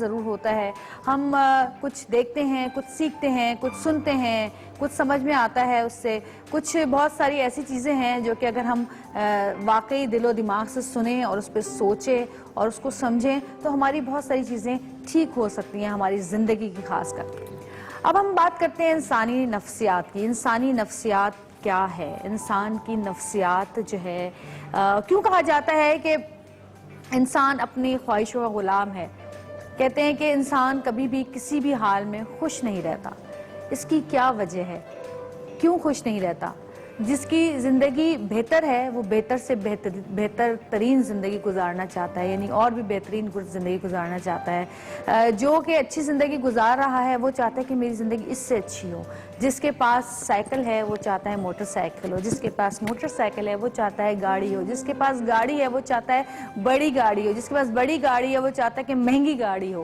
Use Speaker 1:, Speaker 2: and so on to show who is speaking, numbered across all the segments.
Speaker 1: ضرور ہوتا ہے. ہم کچھ دیکھتے ہیں, کچھ سیکھتے ہیں, کچھ سنتے ہیں, کچھ سمجھ میں آتا ہے اس سے, کچھ بہت ساری ایسی چیزیں ہیں جو کہ اگر ہم واقعی دل و دماغ سے سنیں اور اس پہ سوچیں اور اس کو سمجھیں تو ہماری بہت ساری چیزیں ٹھیک ہو سکتی ہیں ہماری زندگی کی خاص کر. اب ہم بات کرتے ہیں انسانی نفسیات کی. انسانی نفسیات کیا ہے؟ انسان کی نفسیات جو ہے کیوں کہا جاتا ہے کہ انسان اپنی خواہشوں کا غلام ہے؟ کہتے ہیں کہ انسان کبھی بھی کسی بھی حال میں خوش نہیں رہتا. اس کی کیا وجہ ہے؟ کیوں خوش نہیں رہتا؟ جس کی زندگی بہتر ہے وہ بہتر سے بہتر ترین زندگی گزارنا چاہتا ہے, یعنی اور بھی بہترین زندگی گزارنا چاہتا ہے. جو کہ اچھی زندگی گزار رہا ہے وہ چاہتا ہے کہ میری زندگی اس سے اچھی ہو. جس کے پاس سائیکل ہے وہ چاہتا ہے موٹر سائیکل ہو, جس کے پاس موٹر سائیکل ہے وہ چاہتا ہے گاڑی ہو, جس کے پاس گاڑی ہے وہ چاہتا ہے بڑی گاڑی ہو, جس کے پاس بڑی گاڑی ہے وہ چاہتا ہے کہ مہنگی گاڑی ہو,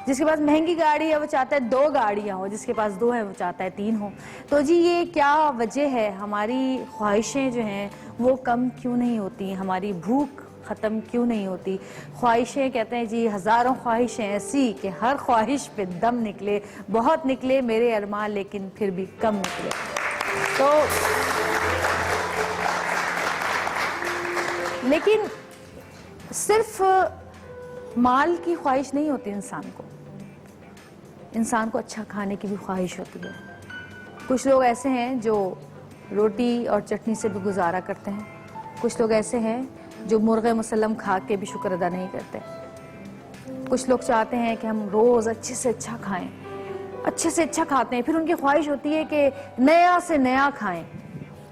Speaker 1: جس کے پاس مہنگی گاڑی ہے وہ چاہتا ہے 2 گاڑیاں ہو, جس کے پاس 2 ہے وہ چاہتا ہے 3 ہو. تو جی یہ کیا وجہ ہے؟ ہماری خواہشیں جو ہیں وہ کم کیوں نہیں ہوتی؟ ہماری بھوک ختم کیوں نہیں ہوتی؟ خواہشیں کہتے ہیں جی ہزاروں خواہشیں ایسی کہ ہر خواہش پہ دم نکلے, بہت نکلے میرے ارمان لیکن پھر بھی کم نکلے. تو لیکن صرف مال کی خواہش نہیں ہوتی انسان کو اچھا کھانے کی بھی خواہش ہوتی ہے. کچھ لوگ ایسے ہیں جو روٹی اور چٹنی سے بھی گزارا کرتے ہیں, کچھ لوگ ایسے ہیں جو مرغ مسلم کھا کے بھی شکر ادا نہیں کرتے, کچھ لوگ چاہتے ہیں کہ ہم روز اچھے سے اچھا کھائیں, اچھے سے اچھا کھاتے ہیں, پھر ان کی خواہش ہوتی ہے کہ نیا سے نیا کھائیں.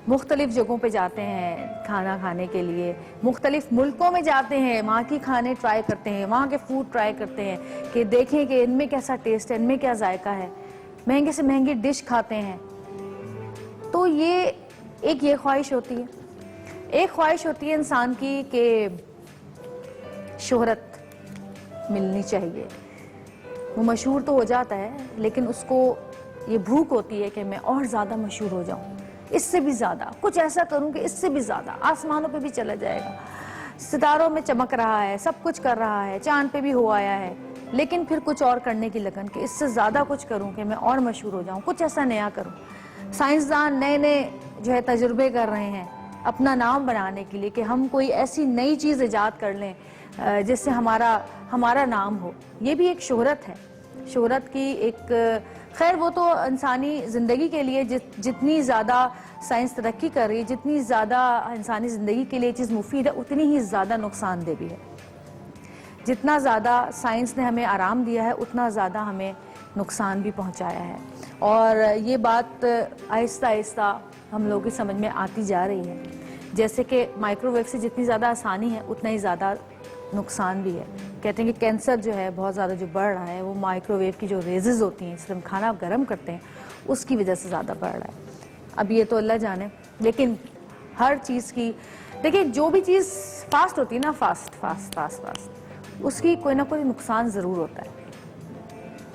Speaker 1: مختلف جگہوں پہ جاتے ہیں کھانا کھانے کے لیے, مختلف ملکوں میں جاتے ہیں, وہاں کی کھانے ٹرائی کرتے ہیں, وہاں کے فوڈ ٹرائی کرتے ہیں کہ دیکھیں کہ ان میں کیسا ٹیسٹ ہے, ان میں کیا ذائقہ ہے, مہنگے سے مہنگی ڈش کھاتے ہیں. تو یہ خواہش ہوتی ہے. ایک خواہش ہوتی ہے انسان کی کہ شہرت ملنی چاہیے. وہ مشہور تو ہو جاتا ہے لیکن اس کو یہ بھوک ہوتی ہے کہ میں اور زیادہ مشہور ہو جاؤں, اس سے بھی زیادہ کچھ ایسا کروں کہ اس سے بھی زیادہ آسمانوں پہ بھی چلا جائے گا, ستاروں میں چمک رہا ہے, سب کچھ کر رہا ہے, چاند پہ بھی ہو آیا ہے, لیکن پھر کچھ اور کرنے کی لگن کہ اس سے زیادہ کچھ کروں کہ میں اور مشہور ہو جاؤں, کچھ ایسا نیا کروں. سائنسدان نئے نئے جو ہے تجربے کر رہے ہیں اپنا نام بنانے کے لیے کہ ہم کوئی ایسی نئی چیز ایجاد کر لیں جس سے ہمارا نام ہو. یہ بھی ایک شہرت ہے. شہرت کی ایک خیر وہ تو انسانی زندگی کے لیے جتنی زیادہ سائنس ترقی کر رہی ہے, جتنی زیادہ انسانی زندگی کے لیے یہ چیز مفید ہے, اتنی ہی زیادہ نقصان دہ بھی ہے. جتنا زیادہ سائنس نے ہمیں آرام دیا ہے اتنا زیادہ ہمیں نقصان بھی پہنچایا ہے. اور یہ بات آہستہ آہستہ ہم لوگوں کی سمجھ میں آتی جا رہی ہے. جیسے کہ مائکرو ویو سے جتنی زیادہ آسانی ہے اتنا ہی زیادہ نقصان بھی ہے. کہتے ہیں کہ کینسر جو ہے بہت زیادہ جو بڑھ رہا ہے وہ مائکرو ویو کی جو ریزز ہوتی ہیں جس سے ہم کھانا گرم کرتے ہیں اس کی وجہ سے زیادہ بڑھ رہا ہے. اب یہ تو اللہ جانے, لیکن ہر چیز کی دیکھیں جو بھی چیز فاسٹ ہوتی ہے نا, فاسٹ اس کی کوئی نہ کوئی نقصان ضرور ہوتا ہے.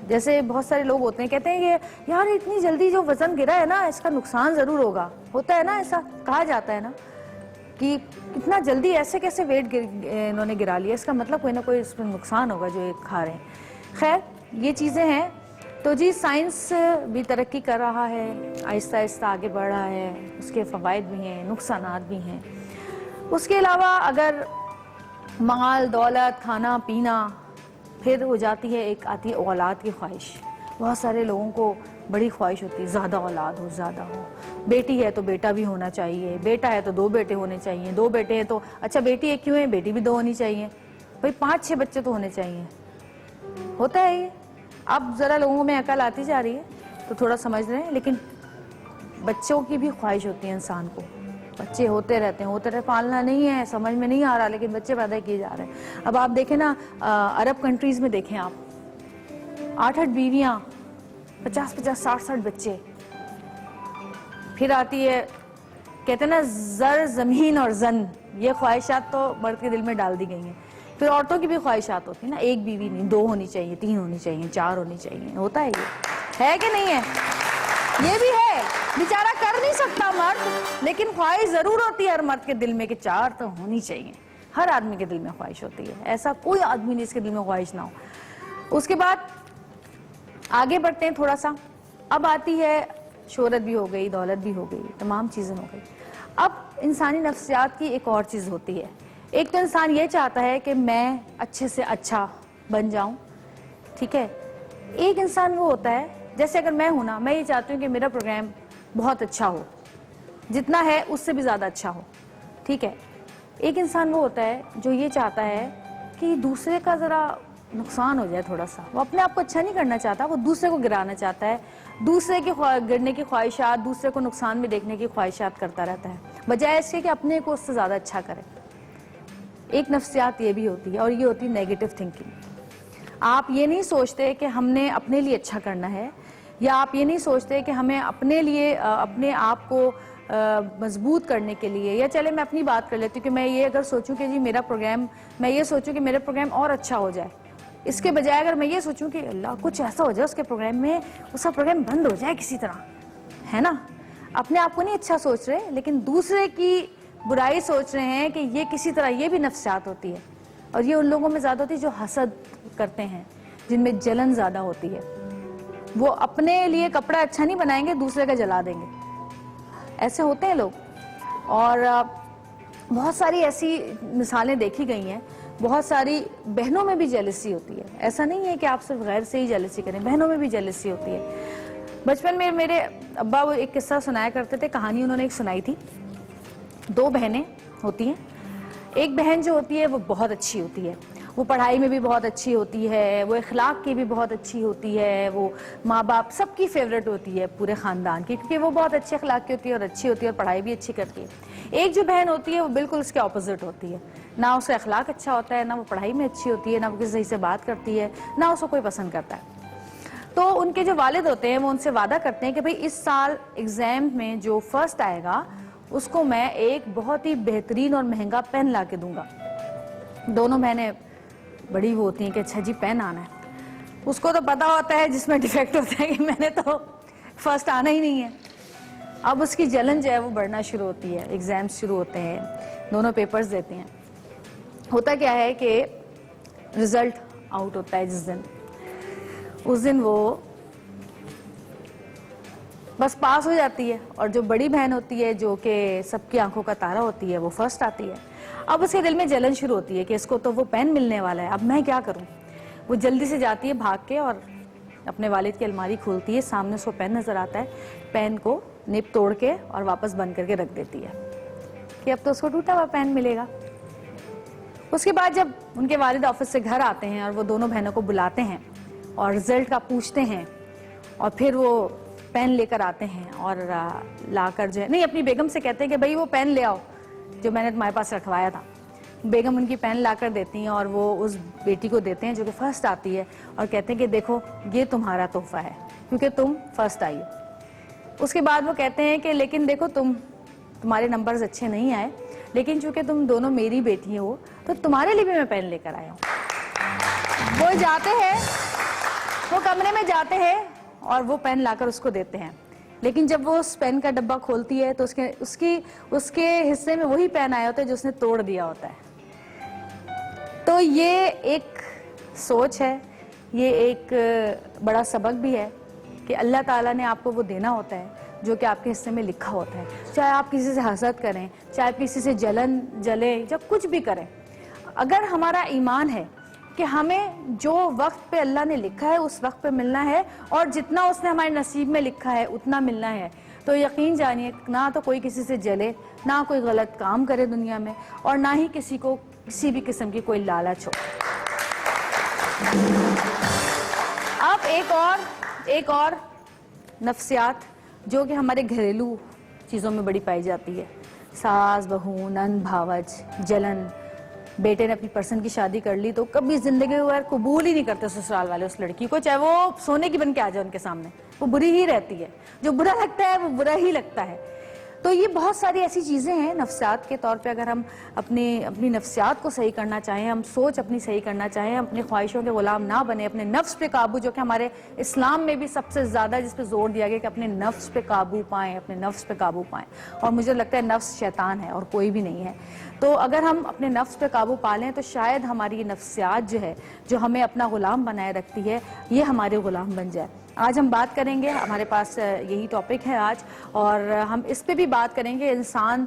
Speaker 1: جیسے بہت سارے لوگ ہوتے ہیں کہتے ہیں کہ یار اتنی جلدی جو وزن گرا ہے نا اس کا نقصان ضرور ہوگا. ہوتا ہے نا, ایسا کہا جاتا ہے نا کہ اتنا جلدی ایسے کیسے ویٹ انہوں نے گرا لیا, اس کا مطلب کوئی نہ کوئی اس میں نقصان ہوگا جو یہ کھا رہے ہیں. خیر یہ چیزیں ہیں. تو جی سائنس بھی ترقی کر رہا ہے, آہستہ آہستہ آگے بڑھ رہا ہے, اس کے فوائد بھی ہیں, نقصانات بھی ہیں. اس کے علاوہ اگر مال دولت کھانا پینا, پھر ہو جاتی ہے ایک آتی ہے اولاد کی خواہش. بہت سارے لوگوں کو بڑی خواہش ہوتی ہے زیادہ اولاد ہو, زیادہ ہو. بیٹی ہے تو بیٹا بھی ہونا چاہیے, بیٹا ہے تو 2 بیٹے ہونے چاہیے, 2 بیٹے ہیں تو اچھا بیٹی ایک کیوں ہے, بیٹی بھی 2 ہونی چاہیے, بھئی 5-6 بچے تو ہونے چاہیے. ہوتا ہے یہ. اب ذرا لوگوں میں عقل آتی جا رہی ہے تو تھوڑا سمجھ رہے ہیں, لیکن بچوں کی بھی خواہش ہوتی ہے انسان کو. بچے ہوتے رہتے ہیں, پالنا نہیں ہے, سمجھ میں نہیں آ رہا, لیکن بچے پیدا کیے جا رہے ہیں. اب آپ دیکھیں نا عرب کنٹریز میں دیکھیں آپ, 8-8 بیویاں, 50-50 60-60 بچے. پھر آتی ہے کہتے ہیں نا زر زمین اور زن, یہ خواہشات تو مرد کے دل میں ڈال دی گئی ہیں. پھر عورتوں کی بھی خواہشات ہوتی ہیں نا, 1 بیوی نہیں, 2 ہونی چاہیے, 3 ہونی چاہیے, 4 ہونی چاہیے. ہوتا ہے یہ ہے کہ نہیں ہے؟ یہ بھی ہے. بیچارہ کر نہیں سکتا مرد, لیکن خواہش ضرور ہوتی ہے ہر مرد کے دل میں کہ 4 تو ہونی چاہیے. ہر آدمی کے دل میں خواہش ہوتی ہے, ایسا کوئی آدمی نہیں جس کے دل میں خواہش نہ ہو. اس کے بعد آگے بڑھتے ہیں تھوڑا سا. اب آتی ہے شہرت بھی ہو گئی, دولت بھی ہو گئی, تمام چیزیں ہو گئی. اب انسانی نفسیات کی ایک اور چیز ہوتی ہے. ایک تو انسان یہ چاہتا ہے کہ میں اچھے سے اچھا بن جاؤں, ٹھیک ہے. ایک انسان وہ ہوتا ہے, جیسے اگر میں ہوں نا, میں یہ چاہتی ہوں کہ میرا پروگرام بہت اچھا ہو, جتنا ہے اس سے بھی زیادہ اچھا ہو, ٹھیک ہے. ایک انسان وہ ہوتا ہے جو یہ چاہتا ہے کہ دوسرے کا ذرا نقصان ہو جائے تھوڑا سا. وہ اپنے آپ کو اچھا نہیں کرنا چاہتا, وہ دوسرے کو گرانا چاہتا ہے, دوسرے کی گرنے کی خواہشات, دوسرے کو نقصان میں دیکھنے کی خواہشات کرتا رہتا ہے, بجائے اس کے کہ اپنے کو اس سے زیادہ اچھا کرے. ایک نفسیات یہ بھی ہوتی ہے, اور یہ ہوتی ہے نیگیٹو تھنکنگ. آپ یہ نہیں سوچتے کہ ہم نے اپنے لیے اچھا کرنا ہے, یا آپ یہ نہیں سوچتے کہ ہمیں اپنے لیے اپنے آپ کو مضبوط کرنے کے لیے, یا چلے میں اپنی بات کر لیتی ہوں کہ میں یہ اگر سوچوں کہ جی میرا پروگرام, میں یہ سوچوں کہ میرا پروگرام اور اچھا ہو جائے, اس کے بجائے اگر میں یہ سوچوں کہ اللہ کچھ ایسا ہو جائے اس کے پروگرام میں, اس کا پروگرام بند ہو جائے کسی طرح, ہے نا. اپنے آپ کو نہیں اچھا سوچ رہے, لیکن دوسرے کی برائی سوچ رہے ہیں کہ یہ کسی طرح, یہ بھی نفسیات ہوتی ہے. اور یہ ان لوگوں میں زیادہ ہوتی ہے جو حسد کرتے ہیں, جن میں جلن زیادہ ہوتی ہے. وہ اپنے لیے کپڑا اچھا نہیں بنائیں گے, دوسرے کا جلا دیں گے. ایسے ہوتے ہیں لوگ. اور بہت ساری ایسی مثالیں دیکھی گئی ہیں. بہت ساری بہنوں میں بھی جیلسی ہوتی ہے. ایسا نہیں ہے کہ آپ صرف غیر سے ہی جیلسی کریں, بہنوں میں بھی جیلسی ہوتی ہے. بچپن میں میرے ابا وہ ایک قصہ سنایا کرتے تھے, کہانی انہوں نے ایک سنائی تھی. 2 بہنیں ہوتی ہیں. ایک بہن جو ہوتی ہے وہ بہت اچھی ہوتی ہے, وہ پڑھائی میں بھی بہت اچھی ہوتی ہے, وہ اخلاق کی بھی بہت اچھی ہوتی ہے, وہ ماں باپ سب کی فیوریٹ ہوتی ہے پورے خاندان کی, کیونکہ وہ بہت اچھے اخلاق کی ہوتی ہے اور اچھی ہوتی ہے اور پڑھائی بھی اچھی کرتی ہے. ایک جو بہن ہوتی ہے وہ بالکل اس کے اپوزٹ ہوتی ہے, نہ اس کا اخلاق اچھا ہوتا ہے, نہ وہ پڑھائی میں اچھی ہوتی ہے, نہ وہ کسی صحیح سے بات کرتی ہے, نہ اس کو کوئی پسند کرتا ہے. تو ان کے جو والد ہوتے ہیں وہ ان سے وعدہ کرتے ہیں کہ بھئی اس سال ایگزام میں جو فرسٹ آئے گا اس کو میں ایک بہت ہی بہترین اور مہنگا پین لا کے دوں گا. دونوں بہنیں بڑی وہ ہوتی ہیں کہ اچھا جی پین آنا ہے. اس کو تو پتا ہوتا ہے جس میں ڈیفیکٹ ہوتا ہے کہ میں نے تو فرسٹ آنا ہی نہیں ہے. اب اس کی جلن جو ہے وہ بڑھنا شروع ہوتی ہے. ایگزامز شروع ہوتے ہیں, دونوں پیپرز دیتے ہیں. ہوتا کیا ہے کہ رزلٹ آؤٹ ہوتا ہے جس دن, اس دن وہ بس پاس ہو جاتی ہے, اور جو بڑی بہن ہوتی ہے جو کہ سب کی آنکھوں کا تارا ہوتی ہے وہ فرسٹ آتی ہے. اب اس کے دل میں جلن شروع ہوتی ہے کہ اس کو تو وہ پین ملنے والا ہے, اب میں کیا کروں. وہ جلدی سے جاتی ہے بھاگ کے اور اپنے والد کی الماری کھولتی ہے, سامنے اس کو پین نظر آتا ہے, پین کو نپ توڑ کے اور واپس بند کر کے رکھ دیتی ہے کہ اب تو اس کو ٹوٹا ہوا پین ملے گا. اس کے بعد جب ان کے والد آفس سے گھر آتے ہیں اور وہ دونوں بہنوں کو بلاتے ہیں اور رزلٹ کا پوچھتے ہیں, اور پھر وہ پین لے کر آتے ہیں اور لا کر جو ہے نہیں اپنی بیگم سے کہتے ہیں کہ بھئی وہ پین لے آؤ جو میں نے تمہارے پاس رکھوایا تھا. بیگم ان کی پین لا کر دیتی ہیں اور وہ اس بیٹی کو دیتے ہیں جو کہ فرسٹ آتی ہے, اور کہتے ہیں کہ دیکھو یہ تمہارا تحفہ ہے کیونکہ تم فرسٹ آئی ہو. اس کے بعد وہ کہتے ہیں کہ لیکن دیکھو تمہارے نمبرز اچھے نہیں آئے, لیکن چونکہ تم دونوں میری بیٹی ہو تو تمہارے لیے بھی میں پین لے کر آیا ہوں. وہ جاتے ہیں, وہ کمرے میں جاتے ہیں اور وہ پین لا کر اس کو دیتے ہیں. لیکن جب وہ اس پین کا ڈبہ کھولتی ہے تو اس کے حصے میں وہی پین آیا ہوتا ہے جو اس نے توڑ دیا ہوتا ہے. تو یہ ایک سوچ ہے, یہ ایک بڑا سبق بھی ہے کہ اللہ تعالیٰ نے آپ کو وہ دینا ہوتا ہے جو کہ آپ کے حصے میں لکھا ہوتا ہے. چاہے آپ کسی سے حسد کریں, چاہے کسی سے جلیں, جب کچھ بھی کریں, اگر ہمارا ایمان ہے کہ ہمیں جو وقت پہ اللہ نے لکھا ہے اس وقت پہ ملنا ہے, اور جتنا اس نے ہمارے نصیب میں لکھا ہے اتنا ملنا ہے, تو یقین جانیے نہ تو کوئی کسی سے جلے, نہ کوئی غلط کام کرے دنیا میں, اور نہ ہی کسی کو کسی بھی قسم کی کوئی لالچ ہو. اب ایک اور نفسیات جو کہ ہمارے گھریلو چیزوں میں بڑی پائی جاتی ہے, ساس بہو, نند بھاوج, جلن. بیٹے نے اپنی پرسن کی شادی کر لی تو کبھی زندگی میں قبول ہی نہیں کرتے سسرال والے اس لڑکی کو, چاہے وہ سونے کی بن کے آ جائے ان کے سامنے, وہ بری ہی رہتی ہے. جو برا لگتا ہے وہ برا ہی لگتا ہے. تو یہ بہت ساری ایسی چیزیں ہیں نفسیات کے طور پہ. اگر ہم اپنی نفسیات کو صحیح کرنا چاہیں, ہم سوچ اپنی صحیح کرنا چاہیں, ہم اپنی خواہشوں کے غلام نہ بنے, اپنے نفس پہ قابو, جو کہ ہمارے اسلام میں بھی سب سے زیادہ جس پہ زور دیا گیا کہ اپنے نفس پہ قابو پائیں, اپنے نفس پہ قابو پائیں. اور مجھے لگتا ہے نفس شیطان ہے اور کوئی بھی نہیں ہے. تو اگر ہم اپنے نفس پہ قابو پا لیں تو شاید ہماری یہ نفسیات جو ہے, جو ہمیں اپنا غلام بنائے رکھتی ہے, یہ ہمارے غلام بن جائے. آج ہم بات کریں گے, ہمارے پاس یہی ٹاپک ہے آج, اور ہم اس پہ بھی بات کریں گے انسان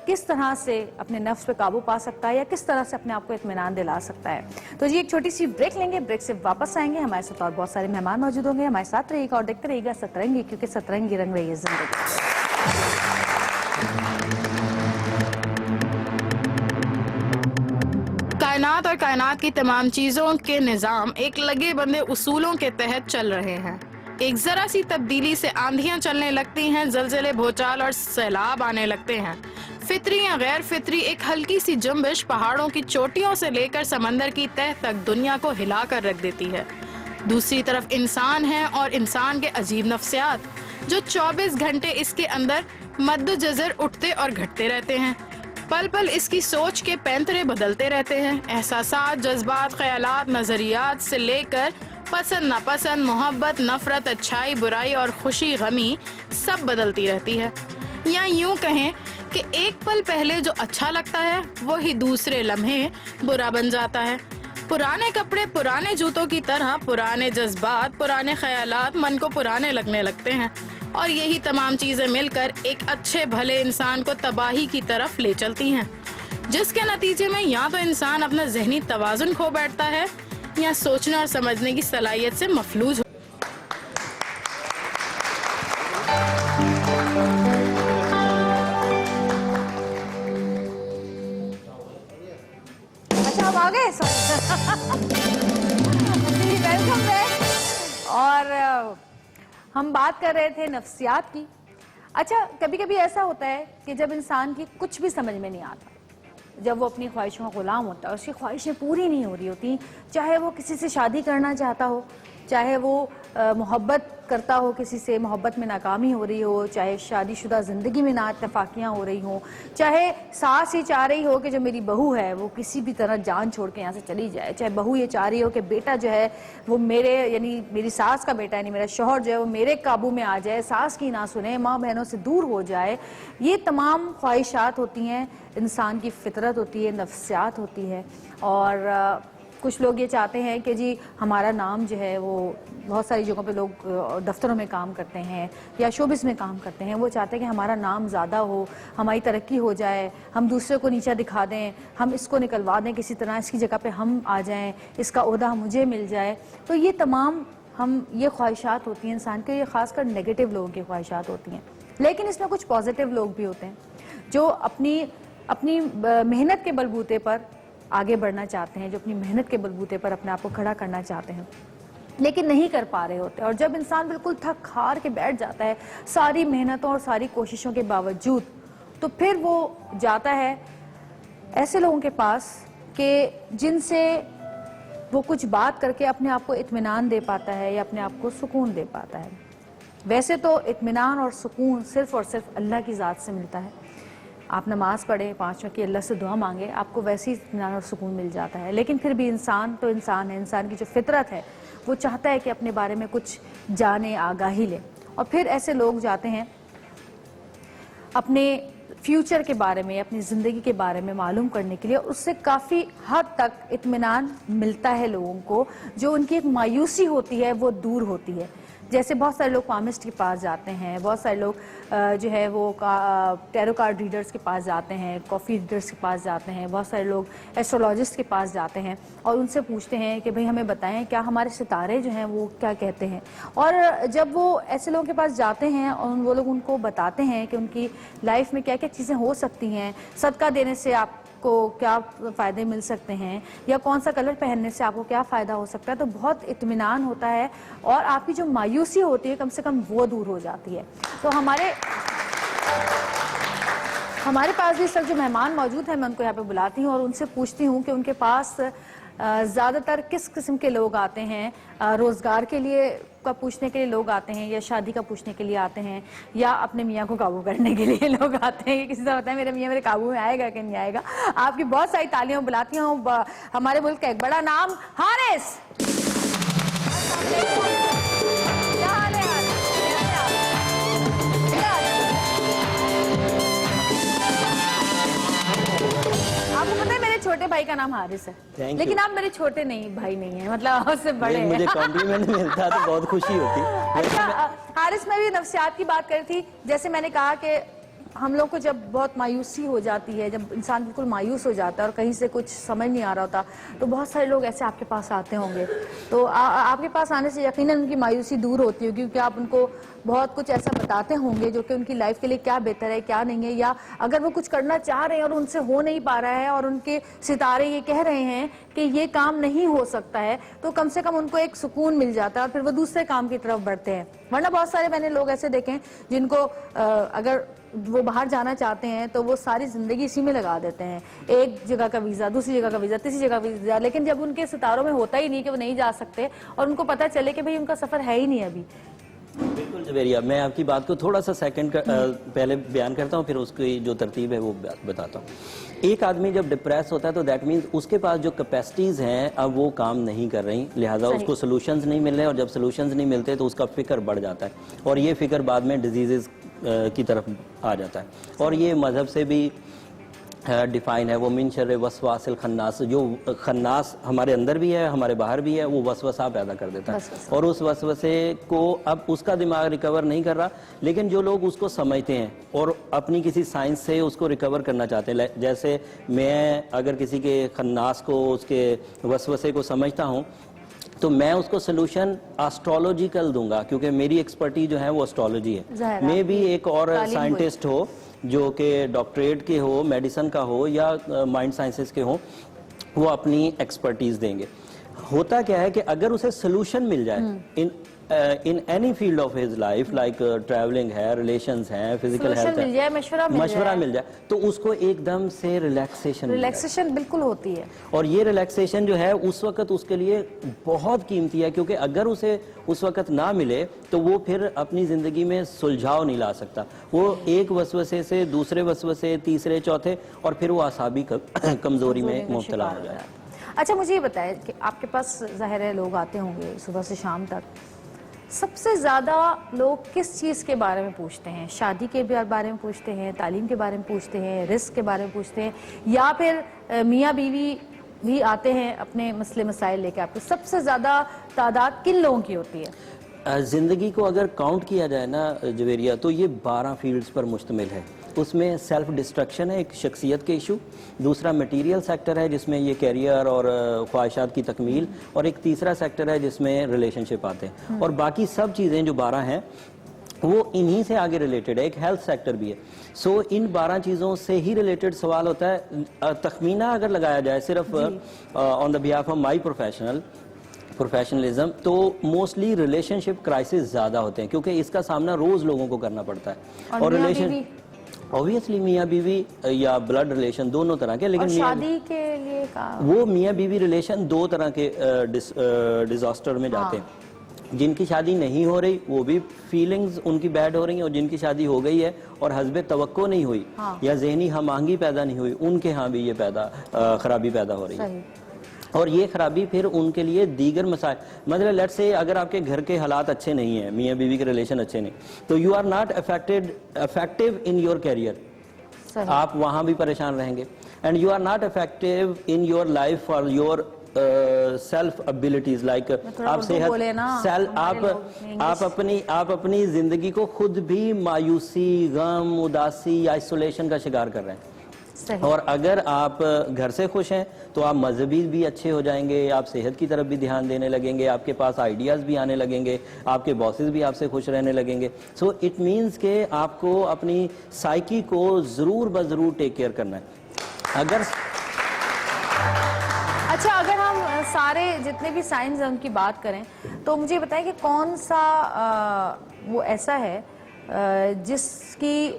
Speaker 1: کس طرح سے اپنے نفس پہ قابو پا سکتا ہے یا کس طرح سے اپنے آپ کو اطمینان دلا سکتا ہے. تو جی ایک چھوٹی سی بریک لیں گے, بریک سے واپس آئیں گے. ہمارے ساتھ اور بہت سارے مہمان موجود ہوں گے, ہمارے ساتھ رہیے گا اور دیکھتے رہیے گا سترنگی, کیونکہ سترنگی رنگ رہی ہے زندگی.
Speaker 2: کائنات اور کائنات کی تمام چیزوں کے نظام ایک لگے بندے اصولوں کے تحت چل رہے ہیں. ایک ذرا سی تبدیلی سے آندھیاں چلنے لگتی ہیں, زلزلے, بھوچال اور سیلاب آنے لگتے ہیں. فطری یا غیر فطری ایک ہلکی سی جنبش پہاڑوں کی چوٹیوں سے لے کر سمندر کی تہ تک دنیا کو ہلا کر رکھ دیتی ہے. دوسری طرف انسان ہے اور انسان کے عجیب نفسیات, جو 24 گھنٹے اس کے اندر مد و جزر اٹھتے اور گھٹتے رہتے ہیں. پل پل اس کی سوچ کے پینترے بدلتے رہتے ہیں. احساسات, جذبات, خیالات, نظریات سے لے کر پسند ناپسند, محبت, نفرت, اچھائی, برائی اور خوشی, غمی سب بدلتی رہتی ہے. یا یوں کہیں کہ ایک پل پہلے جو اچھا لگتا ہے وہی دوسرے لمحے برا بن جاتا ہے. پرانے کپڑے پرانے جوتوں کی طرح, پرانے جذبات, پرانے خیالات من کو پرانے لگنے لگتے ہیں, اور یہی تمام چیزیں مل کر ایک اچھے بھلے انسان کو تباہی کی طرف لے چلتی ہیں, جس کے نتیجے میں یا تو انسان اپنا ذہنی توازن کھو بیٹھتا ہے یا سوچنے اور سمجھنے کی صلاحیت سے مفلوج ہو.
Speaker 1: اچھا ہم آ گئے, ویلکم بیک. اور ہم بات کر رہے تھے نفسیات کی. اچھا کبھی کبھی ایسا ہوتا ہے کہ جب انسان کی کچھ بھی سمجھ میں نہیں آتا, جب وہ اپنی خواہشوں کا غلام ہوتا ہے, اس کی خواہشیں پوری نہیں ہو رہی ہوتی, چاہے وہ کسی سے شادی کرنا چاہتا ہو, چاہے وہ محبت کرتا ہو کسی سے, محبت میں ناکامی ہو رہی ہو, چاہے شادی شدہ زندگی میں نا اتفاقیاں ہو رہی ہوں, چاہے ساس یہ چاہ رہی ہو کہ جو میری بہو ہے وہ کسی بھی طرح جان چھوڑ کے یہاں سے چلی جائے, چاہے بہو یہ چاہ رہی ہو کہ بیٹا جو ہے وہ میرے یعنی میری ساس کا بیٹا یعنی میرا شوہر جو ہے وہ میرے قابو میں آ جائے, ساس کی نہ سنے, ماں بہنوں سے دور ہو جائے. یہ تمام خواہشات ہوتی ہیں, انسان کی فطرت ہوتی ہے, نفسیات ہوتی ہے. اور کچھ لوگ یہ چاہتے ہیں کہ جی ہمارا نام جو ہے, وہ بہت ساری جگہوں پہ لوگ دفتروں میں کام کرتے ہیں یا شوبز میں کام کرتے ہیں, وہ چاہتے ہیں کہ ہمارا نام زیادہ ہو, ہماری ترقی ہو جائے, ہم دوسرے کو نیچا دکھا دیں, ہم اس کو نکلوا دیں کسی طرح, اس کی جگہ پہ ہم آ جائیں, اس کا عہدہ مجھے مل جائے. تو یہ تمام یہ خواہشات ہوتی ہیں انسان کے, یہ خاص کر نیگیٹو لوگوں کی خواہشات ہوتی ہیں. لیکن اس میں کچھ پازیٹیو لوگ بھی ہوتے ہیں جو اپنی محنت کے بلبوتے پر آگے بڑھنا چاہتے ہیں, جو اپنی محنت کے بلبوتے پر اپنے آپ کو کھڑا کرنا چاہتے ہیں لیکن نہیں کر پا رہے ہوتے. اور جب انسان بالکل تھک ہار کے بیٹھ جاتا ہے ساری محنتوں اور ساری کوششوں کے باوجود, تو پھر وہ جاتا ہے ایسے لوگوں کے پاس کہ جن سے وہ کچھ بات کر کے اپنے آپ کو اطمینان دے پاتا ہے یا اپنے آپ کو سکون دے پاتا ہے. ویسے تو اطمینان اور سکون صرف اور صرف اللہ کی ذات سے ملتا ہے. آپ نماز پڑھیں, 5 وقت کی اللہ سے دعا مانگے, آپ کو ویسے ہی اطمینان اور سکون مل جاتا ہے. لیکن پھر بھی انسان تو انسان ہے, انسان کی جو فطرت ہے وہ چاہتا ہے کہ اپنے بارے میں کچھ جانے, آگاہی لے. اور پھر ایسے لوگ جاتے ہیں اپنے فیوچر کے بارے میں, اپنی زندگی کے بارے میں معلوم کرنے کے لیے. اس سے کافی حد تک اطمینان ملتا ہے لوگوں کو, جو ان کی ایک مایوسی ہوتی ہے وہ دور ہوتی ہے. جیسے بہت سارے لوگ پامسٹ کے پاس جاتے ہیں, بہت سارے لوگ جو ہے وہ ٹیرو کارڈ ریڈرز کے پاس جاتے ہیں, کافی ریڈرز کے پاس جاتے ہیں, بہت سارے لوگ ایسٹرولوجسٹ کے پاس جاتے ہیں اور ان سے پوچھتے ہیں کہ بھئی ہمیں بتائیں کیا ہمارے ستارے جو ہیں وہ کیا کہتے ہیں. اور جب وہ ایسے لوگوں کے پاس جاتے ہیں اور وہ لوگ ان کو بتاتے ہیں کہ ان کی لائف میں کیا کیا چیزیں ہو سکتی ہیں, صدقہ دینے سے آپ کو کیا فائدے مل سکتے ہیں, یا کون سا کلر پہننے سے آپ کو کیا فائدہ ہو سکتا ہے, تو بہت اطمینان ہوتا ہے اور آپ کی جو مایوسی ہوتی ہے کم سے کم وہ دور ہو جاتی ہے. تو ہمارے پاس بھی سب جو مہمان موجود ہیں میں ان کو یہاں پہ بلاتی ہوں اور ان سے پوچھتی ہوں کہ ان کے پاس زیادہ تر کس قسم کے لوگ آتے ہیں؟ روزگار کے لیے کا پوچھنے کے لیے لوگ آتے ہیں، یا شادی کا پوچھنے کے لیے آتے ہیں، یا اپنے میاں کو قابو کرنے کے لیے لوگ آتے ہیں؟ کسی سے بتائیں میرے میاں میرے قابو میں آئے گا کہ نہیں آئے گا؟ آپ کی بہت ساری تالیاں بلاتی ہوں ہمارے ملک کا ایک بڑا نام حارث. کیا حال ہے آپ کو پتہ ہے میرے چھوٹے بھائی کا نام حارث ہے، لیکن آپ میرے چھوٹے نہیں بھائی نہیں ہیں، مطلب آپ سے بڑے ہیں.
Speaker 3: مجھے کمپلیمنٹ ملتا تو بہت خوشی ہوتی.
Speaker 1: اچھا حارث، میں بھی نفسیات کی بات کر رہی تھی. جیسے میں نے کہا کہ ہم لوگ کو جب بہت مایوسی ہو جاتی ہے، جب انسان بالکل مایوس ہو جاتا ہے اور کہیں سے کچھ سمجھ نہیں آ رہا ہوتا، تو بہت سارے لوگ ایسے آپ کے پاس آتے ہوں گے. تو آپ کے پاس آنے سے یقیناً ان کی مایوسی دور ہوتی ہوگی، کیونکہ آپ ان کو بہت کچھ ایسا بتاتے ہوں گے جو کہ ان کی لائف کے لیے کیا بہتر ہے کیا نہیں ہے، یا اگر وہ کچھ کرنا چاہ رہے ہیں اور ان سے ہو نہیں پا رہا ہے اور ان کے ستارے یہ کہہ رہے ہیں کہ یہ کام نہیں ہو سکتا ہے، تو کم سے کم ان کو ایک سکون مل جاتا ہے اور پھر وہ دوسرے کام کی طرف بڑھتے ہیں. ورنہ بہت سارے میں نے لوگ ایسے دیکھے ہیں جن کو اگر وہ باہر جانا چاہتے ہیں تو وہ ساری زندگی اسی میں لگا دیتے ہیں، ایک جگہ کا ویزا، دوسری جگہ کا ویزا، تیسری جگہ کا ویزا، لیکن جب ان کے ستاروں میں ہوتا ہی نہیں کہ وہ نہیں جا سکتے اور ان کو پتہ چلے کہ بھئی ان کا سفر ہے ہی نہیں ابھی.
Speaker 3: بالکل جویریہ، میں آپ کی بات کو تھوڑا سا سیکنڈ پہلے بیان کرتا ہوں، پھر اس کی جو ترتیب ہے وہ بتاتا ہوں. ایک آدمی جب ڈپریس ہوتا ہے تو دیٹ مینز اس کے پاس جو کیپیسٹیز ہیں اب وہ کام نہیں کر رہی، لہٰذا اس کو سلوشنز نہیں مل رہے، اور جب سلوشنز نہیں ملتے تو اس کا فکر بڑھ جاتا ہے، اور یہ فکر بعد میں ڈیزیزز کی طرف آ جاتا ہے. اور یہ مذہب سے بھی ڈیفائن ہے، وہ من شر وسواس الخناس، جو خناس ہمارے اندر بھی ہے ہمارے باہر بھی ہے، وہ وسوسہ پیدا کر دیتا ہے، اور اس وسوسے کو اب اس کا دماغ ریکور نہیں کر رہا. لیکن جو لوگ اس کو سمجھتے ہیں اور اپنی کسی سائنس سے اس کو ریکور کرنا چاہتے ہیں، جیسے میں اگر کسی کے خناس کو اس کے وسوسے کو سمجھتا ہوں تو میں اس کو سلوشن اسٹرولوجیکل دوں گا، کیونکہ میری ایکسپرٹی جو ہے وہ اسٹرولوجی ہے. میں بھی ایک اور سائنٹسٹ ہو جو کہ ڈاکٹریٹ کے ہو، میڈیسن کا ہو یا مائنڈ سائنسز کے ہوں، وہ اپنی ایکسپرٹیز دیں گے. ہوتا کیا ہے کہ اگر اسے سلوشن مل جائے in any field of his life like traveling ہے، ریلیشنز ہیں، فزیکل ہیلتھ ہے، مشورہ مل جائے تو اس کو ایک دم سے ریلیکسیشن
Speaker 1: بالکل ہوتی ہے.
Speaker 3: اور یہ ریلیکسیشن جو ہے اس وقت اس کے لیے بہت قیمتی ہے، کیونکہ اگر اسے اس وقت نہ ملے تو وہ پھر اپنی زندگی میں سلجھاؤ نہیں لا سکتا. وہ ایک وسوسے سے دوسرے وسوسے، تیسرے، چوتھے، اور پھر وہ اعصابی کمزوری میں مبتلا ہو جائے.
Speaker 1: اچھا مجھے یہ بتائیں کہ آپ کے پاس ظاہر ہے لوگ آتے ہوں گے صبح سے شام تک، سب سے زیادہ لوگ کس چیز کے بارے میں پوچھتے ہیں؟ شادی کے بارے میں پوچھتے ہیں، تعلیم کے بارے میں پوچھتے ہیں، رزق کے بارے میں پوچھتے ہیں، یا پھر میاں بیوی بھی آتے ہیں اپنے مسئلے مسائل لے کے؟ آپ کو سب سے زیادہ تعداد کن لوگوں کی ہوتی ہے؟
Speaker 3: زندگی کو اگر کاؤنٹ کیا جائے نا جویریہ، تو یہ 12 فیلڈز پر مشتمل ہے. اس میں سیلف ڈسٹرکشن ہے، ایک شخصیت کے ایشو، دوسرا میٹیریل سیکٹر ہے جس میں یہ کیریئر اور خواہشات کی تکمیل، اور ایک تیسرا سیکٹر ہے جس میں ریلیشن شپ آتے ہیں، اور باقی سب چیزیں جو 12 ہیں وہ انہی سے آگے ریلیٹڈ ہے. ایک ہیلتھ سیکٹر بھی ہے. سو ان 12 چیزوں سے ہی ریلیٹڈ سوال ہوتا ہے. تخمینہ اگر لگایا جائے صرف آن دا بیہاف آف مائی پروفیشنلزم، تو موسٹلی ریلیشن شپ کرائسس زیادہ ہوتے ہیں، کیونکہ اس کا سامنا روز لوگوں کو کرنا پڑتا ہے. اور ریلیشن obviously میاں بیوی یا بلڈ ریلیشن دونوں طرح کے، لیکن
Speaker 1: شادی کے لیے
Speaker 3: وہ میاں بیوی ریلیشن دو طرح کے ڈیزاسٹر میں جاتے ہیں. جن کی شادی نہیں ہو رہی وہ بھی فیلنگز ان کی بیڈ ہو رہی ہیں، اور جن کی شادی ہو گئی ہے اور حسب توقع نہیں ہوئی یا ذہنی ہم آہنگی پیدا نہیں ہوئی، ان کے ہاں بھی یہ خرابی پیدا ہو رہی ہے. اور یہ خرابی پھر ان کے لیے دیگر مسائل، مطلب لیٹ سے اگر آپ کے گھر کے حالات اچھے نہیں ہیں، میاں بیوی کے ریلیشن اچھے نہیں، تو you are not effective in your career, آپ وہاں بھی پریشان رہیں گے. And you are not effective in your life for your self abilities, like آپ صحت، آپ اپنی زندگی کو خود بھی مایوسی، غم، اداسی یا آئسولیشن کا شکار کر رہے ہیں. اور اگر آپ گھر سے خوش ہیں تو آپ مذہبی بھی اچھے ہو جائیں گے، آپ صحت کی طرف بھی دھیان دینے لگیں گے، آپ کے پاس آئیڈیاز بھی آنے لگیں گے، آپ کے باسز بھی آپ سے خوش رہنے لگیں گے. سو اٹ مینز کہ آپ کو اپنی سائیکی کو ضرور بضرور ٹیک کیئر کرنا ہے.
Speaker 1: اچھا اگر ہم سارے جتنے بھی سائنس ہیں ان کی بات کریں تو مجھے بتائیں کہ کون سا وہ ایسا ہے جس کی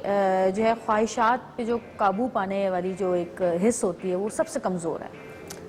Speaker 1: جو ہے خواہشات پہ جو قابو پانے والی جو ایک حص ہوتی ہے وہ سب سے کمزور ہے؟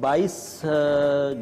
Speaker 3: 22